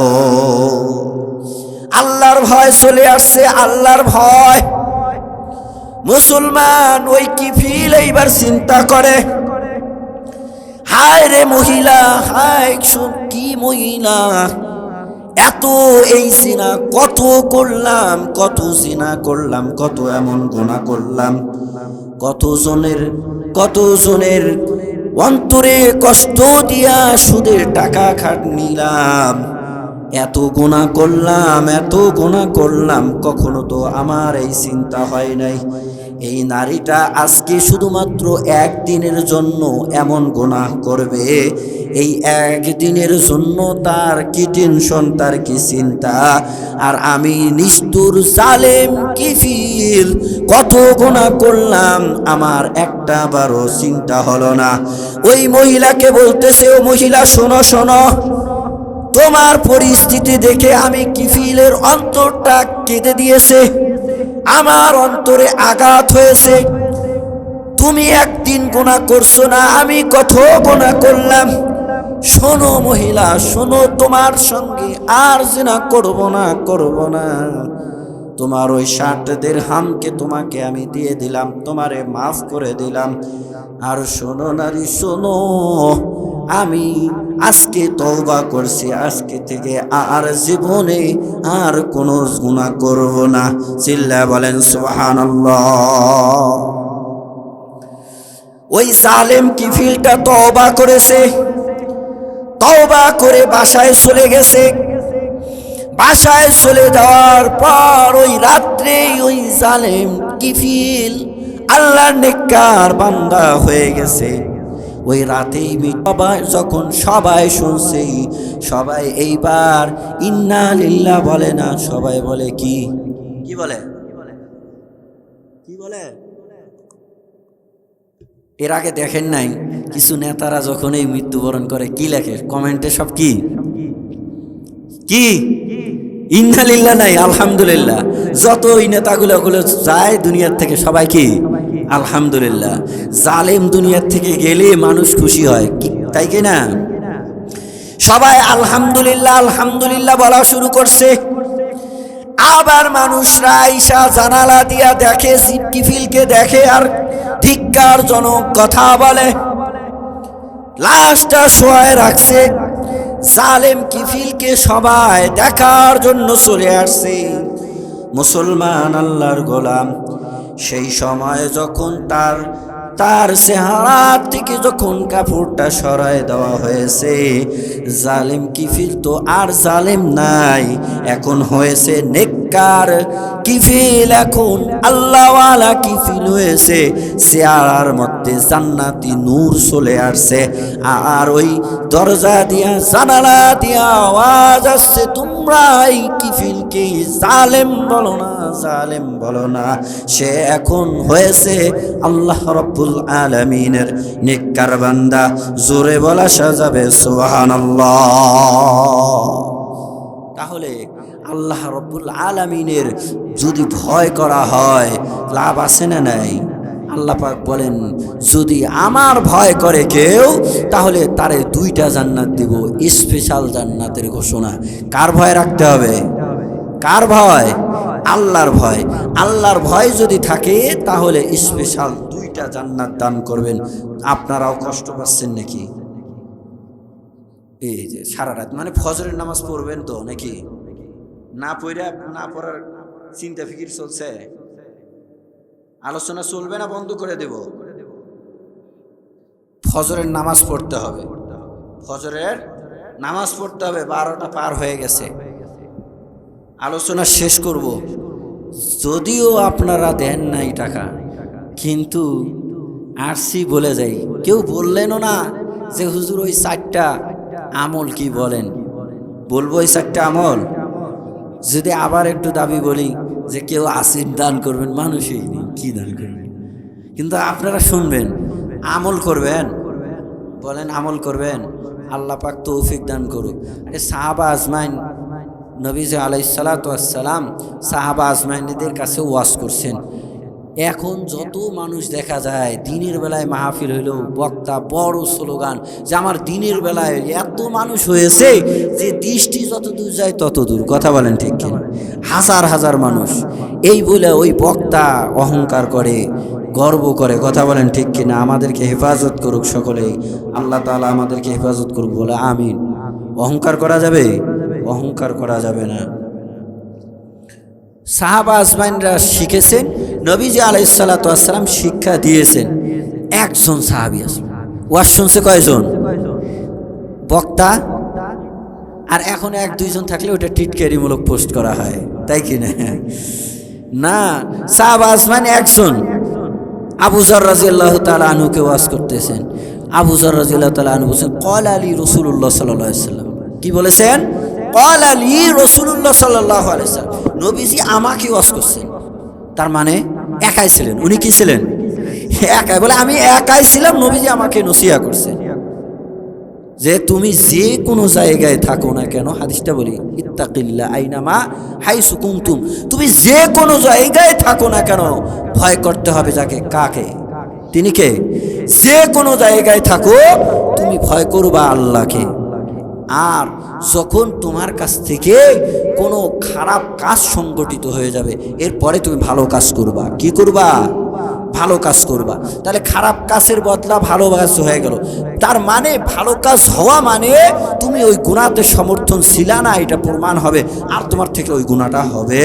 আল্লাহর ভয় চলে আসছে, আল্লাহর ভয়। মুসলমান ওই কিফিল এইবার চিন্তা করে, হায় রে মহিলা, হায় কি মহিলা, এত এই জিনা কত করলাম, কত জিনা করলাম, কত এমন গুনাহ করলাম, কতজনের অন্তরে কষ্ট দিয়া সুদের টাকা নিলাম, এত গুনাহ করলাম, এত গুনাহ করলাম, কখনো তো আমার এই চিন্তা হয় নাই এই নারীটা আজকে শুধুমাত্র একদিনের জন্য এমন গুনাহ করবে। এই একদিনের জন্য তার কি টেনশন, তার কি চিন্তা। আর আমি নিষ্ঠুর জালেম কিফিল কত গুনাহ করলাম, আমার একটা বারও চিন্তা হলো না। ওই মহিলাকে বলতেছে, ও মহিলা শোনো শোনো, তোমার পরিস্থিতি দেখে আমি কিফিলের অন্তরটা কেঁদে দিয়েছে, আমার অন্তরে আঘাত হয়েছে। তুমি একদিন গুনাহ করছো না, আমি কত গুনাহ করলাম। শোনো মহিলা শোনো, তোমার সঙ্গে আর জিনা করব না। তোমার ওই 60 দিরহামকে তোমাকে আমি দিয়ে দিলাম, তোমারে মাফ করে দিলাম। আর শোনো নারী শোনো, আমি আজকে তওবা করছি, আজকে থেকে আর জীবনে আর কোনো গুনাহ করব না। চিল্লায়া বলেন সুবহানাল্লাহ। ওই জালেম কিফিলটা তওবা করেছে, তওবা করে বাসায় চলে গেছে। বাসায় চলে যাওয়ার পর ওই রাত্রে ওই জালেম কিফিল আল্লাহর নেককার বান্দা হয়ে গেছে। ওই রাতেই যখন সবাই শুনছে, সবাই এইবার ইন্না লিল্লাহ বলে না, সবাই বলে কি বলে, কি বলে? এর আগে দেখেন নাই কিছু নেতারা যখন এই মৃত্যুবরণ করে কি লেখে কমেন্টে? সব কি ইন্না লিল্লাহ নাই আলহামদুলিল্লাহ। যত ওই নেতাগুলো যায় দুনিয়ার থেকে সবাই কি আলহামদুলিল্লাহ। জালেম দুনিয়ার থেকে গেলে মানুষ খুশি হয়, তাই কি না? সবাই আলহামদুলিল্লাহ আলহামদুলিল্লাহ বলা শুরু করছে। আবার মানুষরা আইসা জানালা দিয়া দেখে, কিফিলকে দেখে আর ধিক্কারজনক কথা বলে। লাশটা শোয়ায় রাখছে, জালেম কিফিলকে সবাই দেখার জন্য চলে আসছে। মুসলমান আল্লাহর গোলাম সেই সময় যখন তার চেহারা থেকে যখন কাপড়টা সরায় দেওয়া হয়েছে, জালেম কিফিল তো আর জালেম নাই, এখন হয়েছে নেককার কিফিল, এখন আল্লাহওয়ালা কিফিল হয়েছে। চেহারার মধ্যে জান্নাতি নূর চলে আসছে। আর ওই দরজা দিয়া জানালা দিয়া আওয়াজ আসছে, তোমরা এই কিফিলকে জালেম বলো না, জালেম বলো না। সে এখন হয়েছে আল্লাহ রাব্বুল আলামিনের নেককার বান্দা। জোরে বলা যাবে সুবহানাল্লাহ। তাহলে আল্লাহ রাব্বুল আলামিনের যদি ভয় করা হয় লাভ আছে না নাই? আল্লাহ পাক বলেন, যদি আমার ভয় করে কেউ তাহলে তারে 2টা জান্নাত দিব, স্পেশাল জান্নাতের ঘোষণা। কার ভয় রাখতে হবে? কার ভয়? আল্লাহর ভয়। আল্লাহর ভয় যদি থাকে তাহলে স্পেশাল 2টা জান্নাত দান করবেন। আপনারাও কষ্ট পাচ্ছেন নাকি? এই যে সারা রাত মানে ফজরের নামাজ পড়বেন তো নাকি? না পড়ার চিন্তা ফিকির চলছে? আলোচনা চলবে না বন্ধ করে দেব? ফজরের নামাজ পড়তে হবে, ফজরের নামাজ পড়তে হবে। 12টা পার হয়ে গেছে, আলোচনা শেষ করব। যদিও আপনারা দেন নাই টাকা, কিন্তু আসছি বলে যাই। কেউ বললেনও না যে হুজুর ওই 4টা আমল কি বলেন? বলবো ওই 4টা আমল। যদি আবার একটু দাবি বলি যে কেউ আসিন দান করবেন, মানুষই নেই, কি দান করবেন? কিন্তু আপনারা শুনবেন, আমল করবেন, বলেন আমল করবেন। আল্লাহ পাক তৌফিক দান করুক। আরে সাহাবা আজমাইন, নবীজি আলাইহিস সালাতু ওয়াস সালাম সাহাবা আজমাইনদের কাছে ওয়াজ করছেন। এখন যত মানুষ দেখা যায় দিনের বেলায় মাহফিল হইল, বক্তা বড় স্লোগান যে আমার দিনের বেলায় এত মানুষ হয়েছে যে দৃষ্টি যত দূর যায় তত দূর। কথা বলেন ঠিক কিনা? হাজার হাজার মানুষ, এই বলে ওই বক্তা অহংকার করে, গর্ব করে। কথা বলেন ঠিক কিনা? আমাদেরকে হেফাজত করুক সকলেই, আল্লাহ তাআলা আমাদেরকে হেফাজত করুক বলে আমিন। অহংকার করা যাবে? অহংকার করা যাবে না। সাহাবা আজমাইনরা শিখেছেন, নবীজি আলাইহিস সালাতু ওয়াস সালাম শিক্ষা দিয়েছেন। একজন সাহাবী আছে, ওয়াজ শুনছে কয়জন? বক্তা আর এখন এক দুইজন থাকলে ওটা টিটকারিমূলক পোস্ট করা হয়, তাই কি না? না, সাহাবা আজমাইন একজন। আবু যর রাদিয়াল্লাহু তাআলা আনহুকে ওয়াজ করতেছেন। আবু যর রাদিয়াল্লাহু তাআলা আনহু বলেছেন, ক্বালা লি রাসূলুল্লাহ সাল্লাল্লাহু আলাইহি ওয়াসাল্লাম। কি বলেছেন? ক্বালা লি রাসূলুল্লাহ সাল্লাল্লাহু আলাইহি ওয়াসাল্লাম। নবীজি আমাকে ওয়াজ করছেন। তার মানে একাই ছিলেন। উনি কি ছিলেন? একাই। বলে আমি একাই ছিলাম, নবীজি আমাকে নসিহত করছেন যে তুমি যে কোনো জায়গায় থাকো না কেন, হাদিসটা বলি, ইত্তাকিল্লাহ আইনামা হাইসু কুনতুম, তুমি যে কোনো জায়গায় থাকো না কেন ভয় করতে হবে যাকে, কাকে? তিনি কে? যে কোনো জায়গায় থাকো তুমি ভয় করবা আল্লাহকে। আর যখন তোমার কাছ থেকে কোনো খারাপ কাজ সংগঠিত হয়ে যাবে, এরপরে তুমি ভালো কাজ করবা। কি করবা? ভালো কাজ করবা। তাহলে খারাপ কাজের বদলা ভালো কাজ হয়ে গেল। তার মানে ভালো কাজ হওয়া মানে তুমি ওই গুনাহতে সমর্থন ছিলা না, এটা প্রমাণ হবে, আর তোমার থেকে ওই গুনাহটা হবে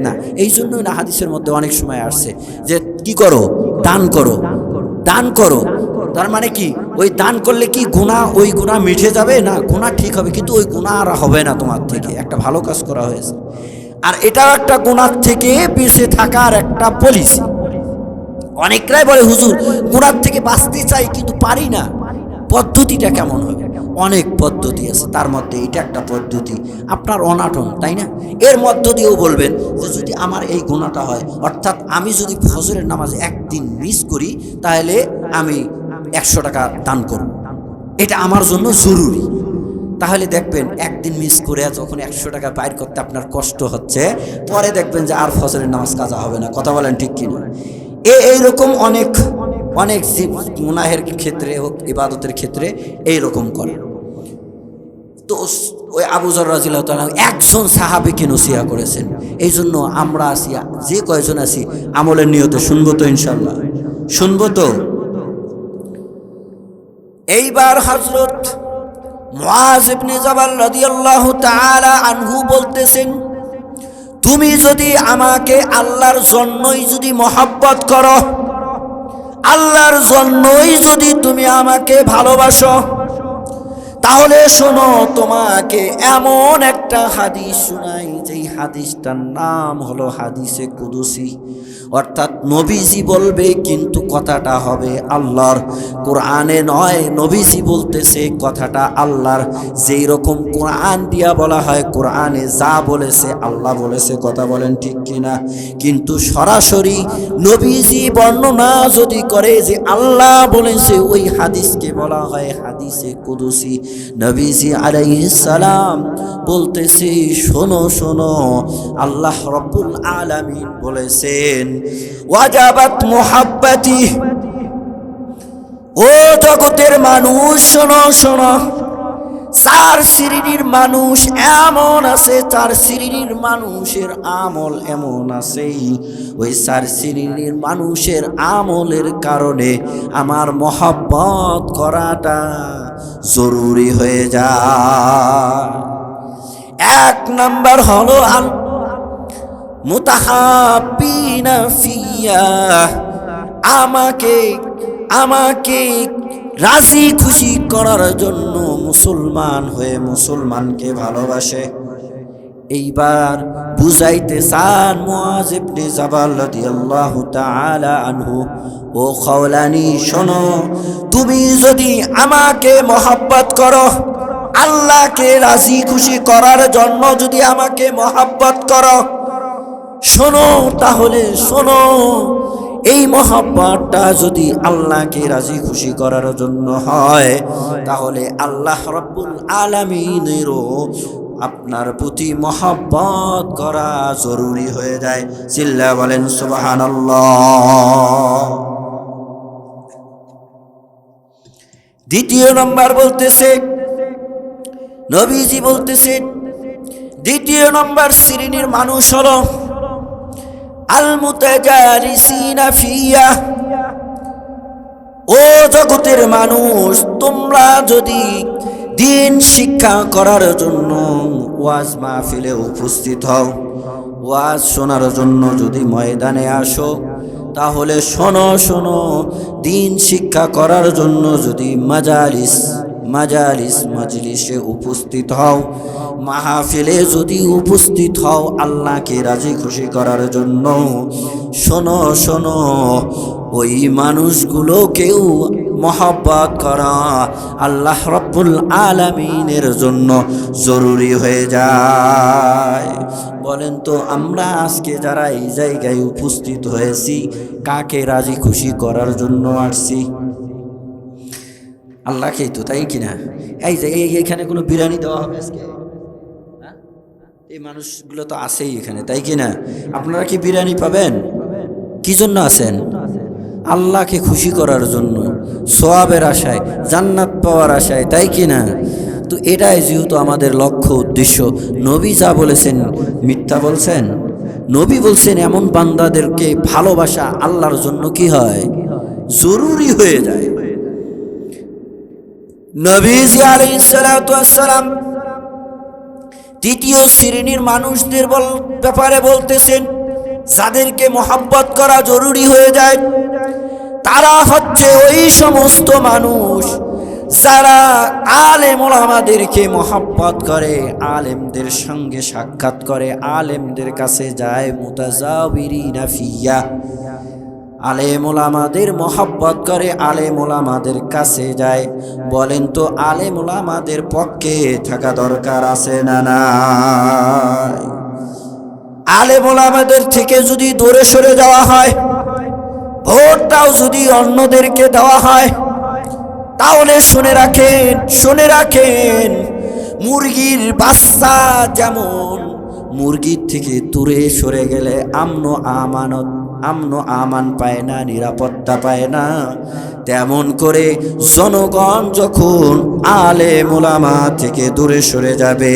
না। এই জন্যই না হাদিসের মধ্যে অনেক সময় আসছে যে কি করো? দান করো, দান করো। তার মানে কি ওই দান করলে কি গুনাহ, ওই গুনাহ মিটে যাবে না? গুনাহ ঠিক হবে, কিন্তু ওই গুনাহ আর হবে না তোমার থেকে। একটা ভালো কাজ করা হয়েছে। আর এটাও একটা গুনাহ থেকে বেঁচে থাকার একটা পলিসি। অনেকরাই বলে হুজুর গুনাহ থেকে বাঁচতে চাই কিন্তু পারি না, পদ্ধতিটা কেমন হবে? অনেক পদ্ধতি আছে, তার মধ্যে এটা একটা পদ্ধতি। আপনার অনাটন, তাই না? এর মধ্য দিয়েও বলবেন যে যদি আমার এই গুনাহটা হয়, অর্থাৎ আমি যদি ফজরের নামাজ একদিন মিস করি, তাহলে আমি 100 টাকা দান করব, এটা আমার জন্য জরুরি। তাহলে দেখবেন একদিন মিস করে যখন 100 টাকা বাইর করতে আপনার কষ্ট হচ্ছে, পরে দেখবেন যে আর ফজরের নামাজ কাজা হবে না। কথা বলেন ঠিক কিনা? এইরকম অনেক অনেক গুনাহের ক্ষেত্রে হোক, ইবাদতের ক্ষেত্রে এইরকম করে। তো ওই আবু যর রাদিয়াল্লাহু তাআলা একজন সাহাবীকে নসিহত করেছেন। এই জন্য আমরা আছি, যে কয়জন আছি, আমলের নিয়তে শুনবো তো ইনশাআল্লাহ? শুনবো তো? এইবার হযরত মুআজ ইবনে জাবাল রাদিয়াল্লাহু তাআলা আনহু বলতেছেন, তুমি যদি আমাকে আল্লাহর জন্যই যদি মহব্বত করো, আল্লাহর জন্যই যদি তুমি আমাকে ভালোবাসো, তাহলে শোনো, তোমাকে এমন একটা হাদিস শোনাই, যেই হাদিসটার নাম হলো হাদিসে কুদসি। অর্থাৎ নবীজি বলবে, কিন্তু কথাটা হবে আল্লাহর, কোরআনে নয়। নবীজি বলতেছে কথাটা আল্লাহর। যেই রকম কোরআন দিয়া বলা হয়, কোরআনে যা বলেছে আল্লাহ বলেছে। কথা বলেন ঠিক কিনা? কিন্তু সরাসরি নবীজি বর্ণনা যদি করে যে আল্লাহ বলেছে, ওই হাদিসকে বলা হয় হাদিসে কুদসি। নবীজি আলাইহিস সালাম বলতেছে, শোনো শোনো, আল্লাহ রব্বুল আলামিন বলেছেন, ওয়াজাবাত মুহাব্বতি। ও জগতের মানুষ শোনো শোনো, 4 শ্রেণীর মানুষ এমন আছে, 4 শ্রেণীর মানুষের আমল এমন আছে, ওই 4 শ্রেণীর মানুষের আমলের কারণে আমার মহব্বত করাটা জরুরি হয়ে যায়। 1 নাম্বার হলো আল মুতাহাব্বিনা ফিয়া, আমাকে রাজি খুশি করার জন্য মুসলমান হয়ে মুসলমানকে ভালোবাসে। এইবার বুঝাইতে চান মুআজ ইবনে জাবাল রাদিয়াল্লাহু তাআলা আনহু, ও খাওলানি শোনো, তুমি যদি আমাকে মহব্বত করো, আল্লাহকে রাজি খুশি করার জন্য যদি আমাকে মহব্বত করো, শোনো, তাহলে শোনো, এই মহব্বতটা যদি আল্লাহকে রাজি খুশি করার জন্য হয়, তাহলে আল্লাহ রাব্বুল আলামিনেরও আপনার প্রতি মহব্বত করা জরুরি হয়ে যায়। চিল্লা বলেন সুবহানাল্লাহ। দ্বিতীয় নম্বর বলতেছে, নবীজি বলতেছে, দ্বিতীয় নম্বর শ্রেণীর মানুষ হলো আল মুতাজালিসিনা ফিয়া। ও জগতের মানুষ, তোমরা যদি দিন শিক্ষা করার জন্য ওয়াজ মাহফিলে উপস্থিত হও, ওয়াজ শোনার জন্য যদি ময়দানে আসো, তাহলে শোনো শোনো, দিন শিক্ষা করার জন্য যদি মাজলিসে উপস্থিত হও, মাহফিলে যদি উপস্থিত হও আল্লাহকে রাজি খুশি করার জন্য, শোনো শোনো, ওই মানুষগুলোকেও মহব্বত করা আল্লাহ রাব্বুল আলামিনের জন্য জরুরি হয়ে যায়। বলেন তো আমরা আজকে যারা এই জায়গায় উপস্থিত হয়েছি, কাকে রাজি খুশি করার জন্য আসছি? আল্লাহকেই তো, তাই কিনা? এই যে এখানে কোনো বিরিয়ানি দেওয়া হবে আজকে? এই মানুষগুলো তো আছেই এখানে, তাই কিনা? আপনারা কি বিরিয়ানি পাবেন? কি জন্য আছেন? আল্লাহকে খুশি করার জন্য, সওয়াবের আশায়, জান্নাত পাওয়ার আশায়, তাই কিনা? তো এটাই যেহেতু আমাদের লক্ষ্য উদ্দেশ্য, নবী যা বলেছেন মিথ্যা বলছেন? নবী বলছেন এমন বান্দাদেরকে ভালোবাসা আল্লাহর জন্য কি হয়? জরুরি হয়ে যায়। নবীজি আলাইহিস সালাতু ওয়াস সালাম তৃতীয় শ্রেণীর মানুষদের ব্যাপারে বলতেছেন, যাদেরকে মহব্বত করা জরুরি হয়ে যায়, তারা হচ্ছে ওই সমস্ত মানুষ যারা আলেম ওলামাদেরকে মহব্বত করে, আলেমদের সঙ্গে সাক্ষাৎ করে, আলেমদের কাছে যায়, মুতাজাবিরিনা ফিয়া, আলেম ওলামাদের মহব্বত করে, আলেম ওলামাদের কাছে যায়। বলেন তো আলেম ওলামাদের পক্ষে থাকা দরকার আছে না নাই? আলেম ওলামাদের থেকে যদি দূরে সরে যাওয়া হয়, ভোটটাও যদি অন্যদেরকে দেওয়া হয়, তাহলে শুনে রাখেন, মুরগির বাচ্চা যেমন মুরগির থেকে দূরে সরে গেলে আমন আমান পায় না, নিরাপত্তা পায় না, তেমন করে জনগণ যখন আলেম ওলামা থেকে দূরে সরে যাবে,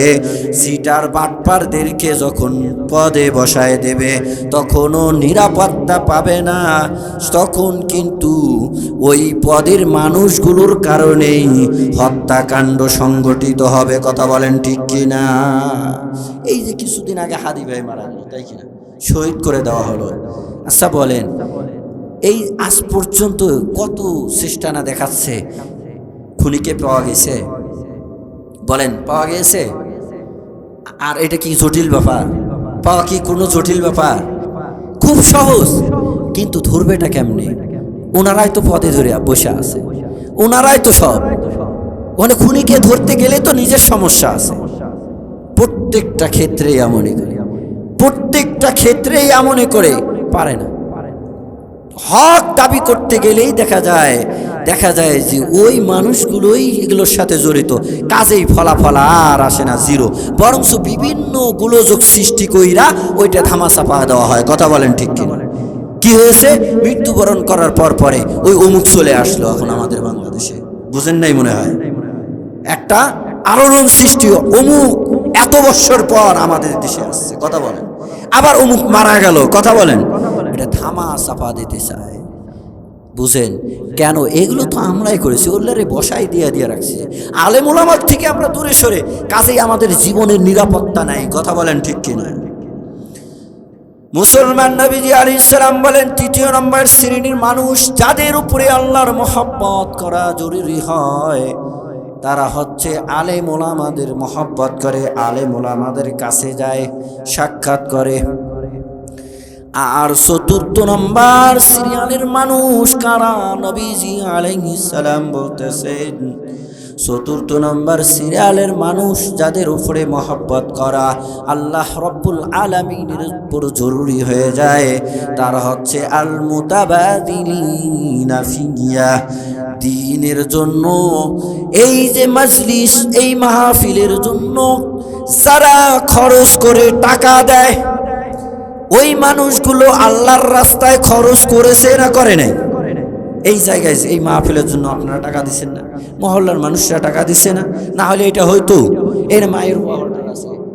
সিটার বাটপারদেরকে যখন পদে বসায় দেবে, তখনও নিরাপত্তা পাবে না। তখন কিন্তু ওই পদের মানুষগুলোর কারণেই হত্যাকাণ্ড সংগঠিত হবে। কথা বলেন ঠিক কিনা? এই যে কিছুদিন আগে হাদি ভাই মারা গেল, তাই কিনা? শহীদ করে দেওয়া হলো। আচ্ছা বলেন, এই আজ পর্যন্ত কত চেষ্টা না দেখাচ্ছে, খুনিকে পাওয়া গেছে? বলেন পাওয়া গেছে? আর এটা কি জটিল ব্যাপার? পাওয়া কি কোনো জটিল ব্যাপার? খুব সহজ। কিন্তু ধরবেটা কেমনে? ওনারাই তো পদে ধরে বসে আছে, ওনারাই তো সব। ওখানে খুনিকে ধরতে গেলে তো নিজের সমস্যা আছে। প্রত্যেকটা ক্ষেত্রেই এমনই করে, প্রত্যেকটা ক্ষেত্রেই এমনই করে পারে না। হক দাবি করতে গেলেই দেখা যায় যে ওই মানুষগুলোই এগুলোর সাথে জড়িত, কাজেই ফলাফল আর আসে না, জিরো। বরঞ্চ বিভিন্ন গোলযোগ সৃষ্টি কইরা ওইটা ধামাচাপা দেওয়া হয়। কথা বলেন ঠিক কিনা? কি হয়েছে? মৃত্যুবরণ করার পরে ওই অমুক চলে আসলো এখন আমাদের বাংলাদেশে। বুঝেন নাই মনে হয়? একটা আলোড়ন সৃষ্টি, অমুক এত বছর পর আমাদের দেশে আসছে। কথা বলেন। আবার অমুক মারা গেল। কথা বলেন। এটা থামা চাপা দিতে চায়। বুঝেন কেন? এগুলো তো আমরাই করেছি, ওল্লারে বসাই দিয়ে রাখছি। আলেম ওলামার থেকে আমরা দূরে সরে, কাজেই আমাদের জীবনের নিরাপত্তা নাই। কথা বলেন ঠিক কিনা? মুসলমান নবীজি আলাইহিস সালাম বলেন, তৃতীয় নম্বর শ্রেণীর মানুষ যাদের উপরে আল্লাহর মহব্বত করা জরুরি হয়, তারা হচ্ছে আলেম ওলামাদের মহব্বত করে, আলেম ওলামাদের কাছে যায়, সাক্ষাৎ করে। আর চতুর্থ নম্বর সিরিয়ালের মানুষ কারা? নবীজি আলাইহিস সালাম বলতেছেন, চতুর্থ নম্বর সিরিয়ালের মানুষ যাদের উপরে মহব্বত করা আল্লাহ রব্বুল আলামিনের উপর জরুরি হয়ে যায়, তারা হচ্ছে আল মুতাবাদিলিনা ফিয়া, দ্বীনের জন্য, এই যে মজলিস, এই মাহফিলের জন্য যারা খরচ করে টাকা দেয়, ওই মানুষগুলো আল্লাহর রাস্তায় খরচ করেছে না করে নাই? এই জায়গায় এই মাহফিলের জন্য আপনারা টাকা দিচ্ছেন না, মহল্লার মানুষরা টাকা দিচ্ছে না, না হলে এটা হয়তো এর মায়ের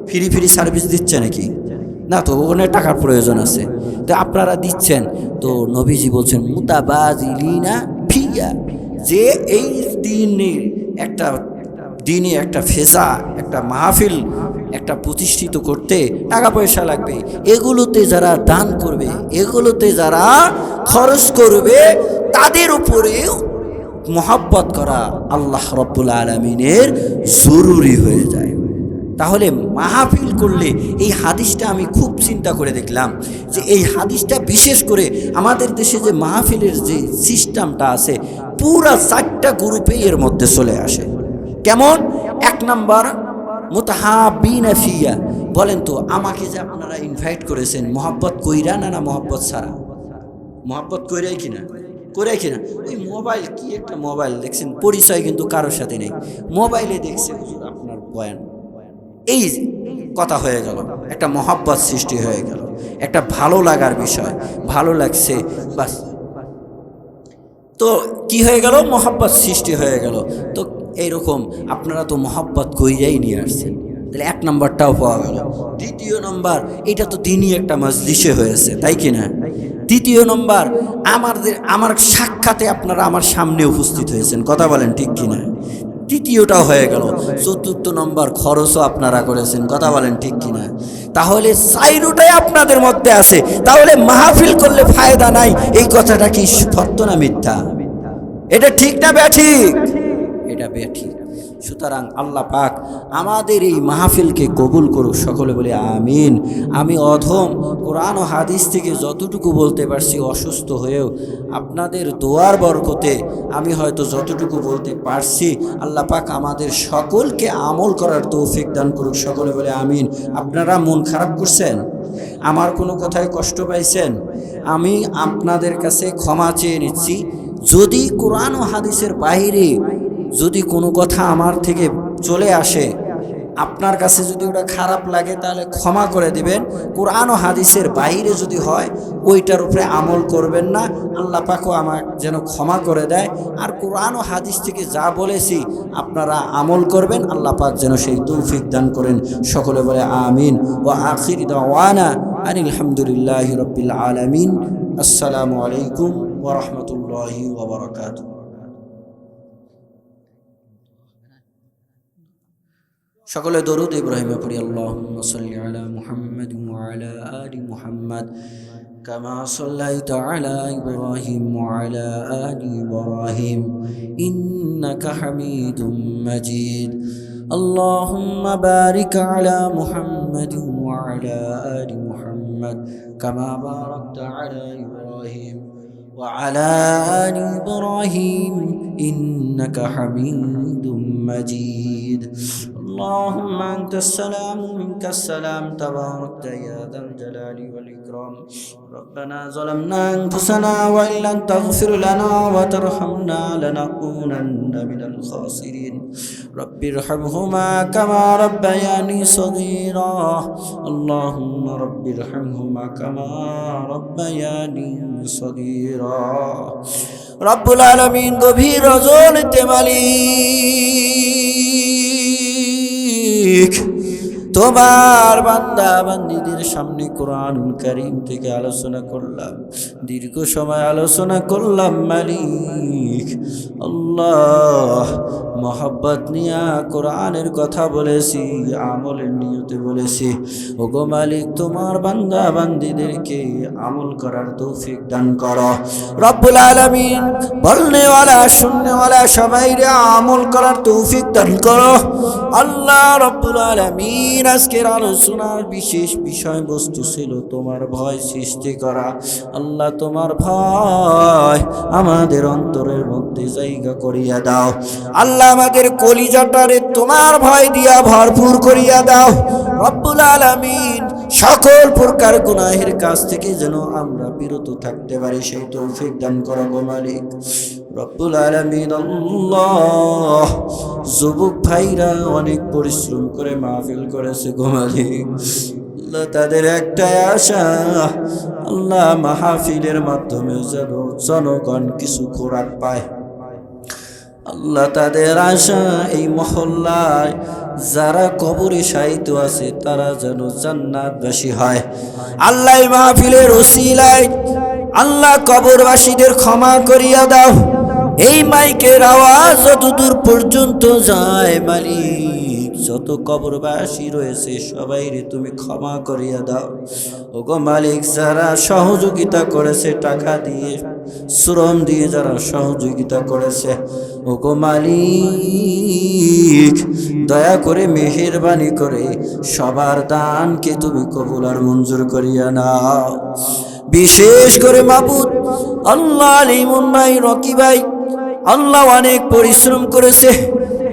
ফ্রি সার্ভিস দিচ্ছে নাকি? না তো, ওখানে টাকার প্রয়োজন আছে, তো আপনারা দিচ্ছেন। তো নবীজি বলছেন মুতাবাজিলিনা ফিয়া, যে এই দিনে একটা ফেজা, একটা মাহফিল একটা প্রতিষ্ঠিত করতে টাকা পয়সা লাগবে, এগুলোতে যারা দান করবে, এগুলোতে যারা খরচ করবে, তাদের উপরেও মহব্বত করা আল্লাহ রাব্বুল আলামিনের জরুরি হয়ে যায়। তাহলে মাহফিল করলে এই হাদিসটা আমি খুব চিন্তা করে দেখলাম যে এই হাদিসটা বিশেষ করে আমাদের দেশে যে মাহফিলের যে সিস্টেমটা আছে পুরা 4টা গ্রুপে এর মধ্যে চলে আসে। কেমন? 1 নাম্বার মুতাহাব্বিনা ফিয়া, বলেন তো আমাকে যে আপনারা ইনভাইট করেছেন মহব্বত কইরা না মহব্বত ছাড়া? মহব্বত কইরাই কিনা? করে কিনা? ওই মোবাইল, কি একটা মোবাইল দেখছেন, পরিচয় কিন্তু কারোর সাথে নেই, মোবাইলে দেখছে হুজুর আপনার বয়ান, এই কথা হয়ে গেল, একটা মহব্বত সৃষ্টি হয়ে গেল, একটা ভালো লাগার বিষয়, ভালো লাগছে বাস, তো কি হয়ে গেল? মহব্বত সৃষ্টি হয়ে গেল। তো এইরকম আপনারা তো মহব্বত কইরাই নিয়ে আসছেন, তাহলে 1 নম্বরটাও পাওয়া গেল। 2য় নম্বর, এটা তো দিনই একটা মজলিসে হয়েছে, তাই কিনা? 3য় নম্বর, আমার সাক্ষাতে আপনারা আমার সামনে উপস্থিত হয়েছেন, কথা বলেন ঠিক কিনা? 3য়টাও হয়ে গেল। 4র্থ নম্বর, খরচও আপনারা করেছেন, কথা বলেন ঠিক কিনা? তাহলে 4টাই আপনাদের মধ্যে আছে। তাহলে মাহফিল করলে ফায়দা নাই, এই কথাটা কি সত্য না মিথ্যা? এটা ঠিক না ব্যাঠিক? এটা ব্যাঠিক। সুতরাং আল্লাহ পাক আমাদের এই মাহফিলকে কবুল করুক, সকলে বলে আমিন। আমি অধম, কোরআন ও হাদিস থেকে যতটুকু বলতে পারছি অসুস্থ হয়েও আপনাদের দোয়ার বরকতে আমি হয়তো যতটুকু বলতে পারছি, আল্লাহ পাক আমাদের সকলকে আমল করার তৌফিক দান করুক, সকলে বলে আমিন। আপনারা মন খারাপ করছেন? আমার কোনো কথায় কষ্ট পাইছেন? আমি আপনাদের কাছে ক্ষমা চেয়ে নিচ্ছি। যদি কোরআন ও হাদিসের বাইরে যদি কোনো কথা আমার থেকে চলে আসে, আপনার কাছে যদি ওটা খারাপ লাগে তাহলে ক্ষমা করে দিবেন। কোরআন ও হাদিসের বাইরে যদি হয় ওইটার উপরে আমল করবেন না, আল্লাহ পাকও আমার যেন ক্ষমা করে দেয়। আর কোরআন ও হাদিস থেকে যা বলেছি আপনারা আমল করবেন, আল্লাহ পাক যেন সেই তৌফিক দান করেন, সকলে বলে আমিন। ওয়া আখির দাওয়ানা আনিল হামদুলিল্লাহি রাব্বিল আলামিন। আসসালামু আলাইকুম ওয়া রাহমাতুল্লাহি ওয়া বারাকাতুহু। সকলে দরুদ ইব্রাহিমে পড়ি। আল্লাহুম্মা সাল্লি আলা মুহাম্মাদ ওয়া আলা আলি মুহাম্মাদ কামা সাল্লাইতা আলা ইব্রাহিম ওয়া আলা আলি ইব্রাহিম ইন্নাকা হামিদুম মাজিদ। আল্লাহুম্মা বারিক আলা মুহাম্মাদ ওয়া আলা আলি মুহাম্মাদ কামা বারাকতা আলা ইব্রাহিম ওয়া আলা আলি ইব্রাহিম ইন্নাকা হামিদুম মাজিদ। اللهم أنت السلام منك السلام تباركت يا ذا الجلال والإكرام. ربنا ظلمنا أنفسنا وإن لم تغفر لنا وترحمنا لنكونن من الخاسرين. رب ارحمهما كما ربياني صغيرا. اللهم رب ارحمهما كما ربياني صغيرا. رب العالمين গভীর রজনীতে মালিক তোমার বান্দা বান্দীদের সামনে কোরআনুল কারীম থেকে আলোচনা করলাম, দীর্ঘ সময় আলোচনা করলাম মালিক আল্লাহ, মহব্বত নিয়া কোরআনের কথা বলেছি, আমলের নিয়তে বলেছি। ওগো মালিক তোমার বান্দা বান্দীদেরকে আমল করার তৌফিক দান করো রব্বুল আলামিন। বলনেওয়ালা শুননেওয়ালা সবাইরে আমল করার তৌফিক দান করো আল্লাহ রব্বুল আলামিন। আজকের আলোচনার বিশেষ বিষয়বস্তু ছিল তোমার ভয় সৃষ্টি করা। আল্লাহ তোমার ভয় আমাদের অন্তরের মধ্যে জায়গা করিয়া দাও আল্লাহ, আমাদের কলিজাটারে তোমার ভয় দিয়া ভরপুর করিয়া দাও রব্বুল আলামিন। সকল প্রকার গুনাহের কাছ থেকে যেন আমরা বিরত থাকতে পারি সেই তৌফিক দান করো গো মালিক রব্বুল আলামিন। আল্লাহ যুবক ভাইরা অনেক পরিশ্রম করে মাহফিল করেছে গো মালিক আল্লাহ, তাদের একটাই আশা আল্লাহ মাহফিলের মাধ্যমে যেন জনগণ কিছু খোরাক পায় আল্লাহ। তাদের আশা এই মহল্লায় যারা কবরে শায়িত আছে তারা যেন জান্নাতবাসী হয় আল্লাহ। এই মাহফিলের ওসিলায় আল্লাহ কবরবাসীদের ক্ষমা করিয়া দাও। এই মাইকের আওয়াজ যতদূর পর্যন্ত যায় মালিক যত কবরবাসী রয়েছে সবাই রে তুমি ক্ষমা করিয়া দাও। ওগো মালিক, যারা সহযোগিতা করেছে টাকা দিয়ে, শ্রম দিয়ে যারা সহযোগিতা করেছে, ওগো মালিক দয়া করে মেহেরবানি করে সবার দানকে তুমি কবুল আর মঞ্জুর করিয়া নাও। বিশেষ করে মাবুদ আল্লাহ, লিমন ভাই, রকি ভাই, আল্লাহ অনেক পরিশ্রম করেছে,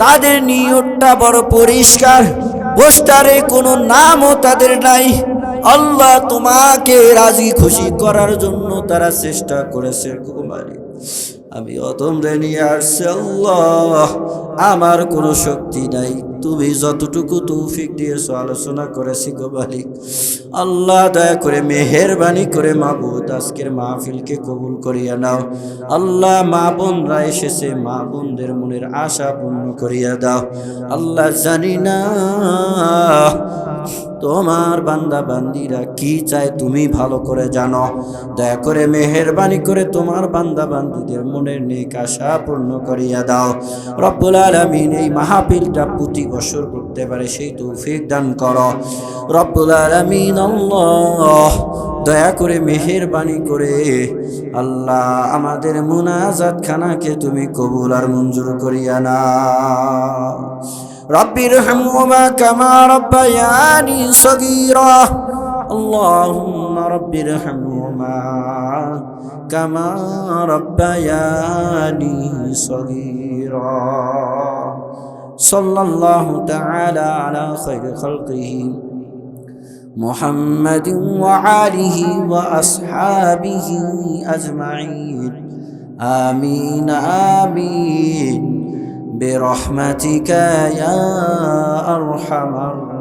তাদের নিয়তটা বড় পরিষ্কার, পোস্টারে কোনো নামও তাদের নাই। আল্লাহ তোমাকে রাজি খুশি করার জন্য তারা চেষ্টা করেছে। কুমারী আমি অদমরে নিয়ে আসছি আল্লাহ, আমার কোনো শক্তি নাই, তুমি যতটুকু তৌফিক দিয়েছো আলোচনা করেছি গো মালিক। আল্লাহ দয়া করে মেহেরবানি করে মাবুদ আজকের মাহফিলকে কবুল করিয়া নাও। আল্লাহ মা বোনরা এসেছে, মা বোনদের মনের আশা পূর্ণ করিয়া দাও। আল্লাহ জানি না তোমার বান্দা বান্দিরা কি চায় তুমি ভালো করে জানো, দয়া করে মেহেরবানি করে তোমার বান্দা বান্দিদের মনের নেক আশা পূর্ণ করিয়া দাও। রব্বুল আলামিন এই মাহফিলটা প্রতি বছর করতে পারে সেই তৌফিক দান করো রব্বুল আলামিন। আল্লাহ দয়া করে মেহেরবানি করে আল্লাহ আমাদের মুনাজাত খানাকে তুমি কবুল আর মঞ্জুর করিয়া নাও। রব্বিরহামহুমা কামা রব্বায়ানি সগীরা। আল্লাহুম্মা রব্বিরহামহুমা কামা রব্বায়ানি সগীরা। সাল্লাল্লাহু তাআলা আলা খায়রি খালকিহি মুহাম্মাদিন ওয়া আলিহি ওয়া আসহাবিহি আজমাইন। আমিন আমিন برحمتك يا أرحم الراحمين।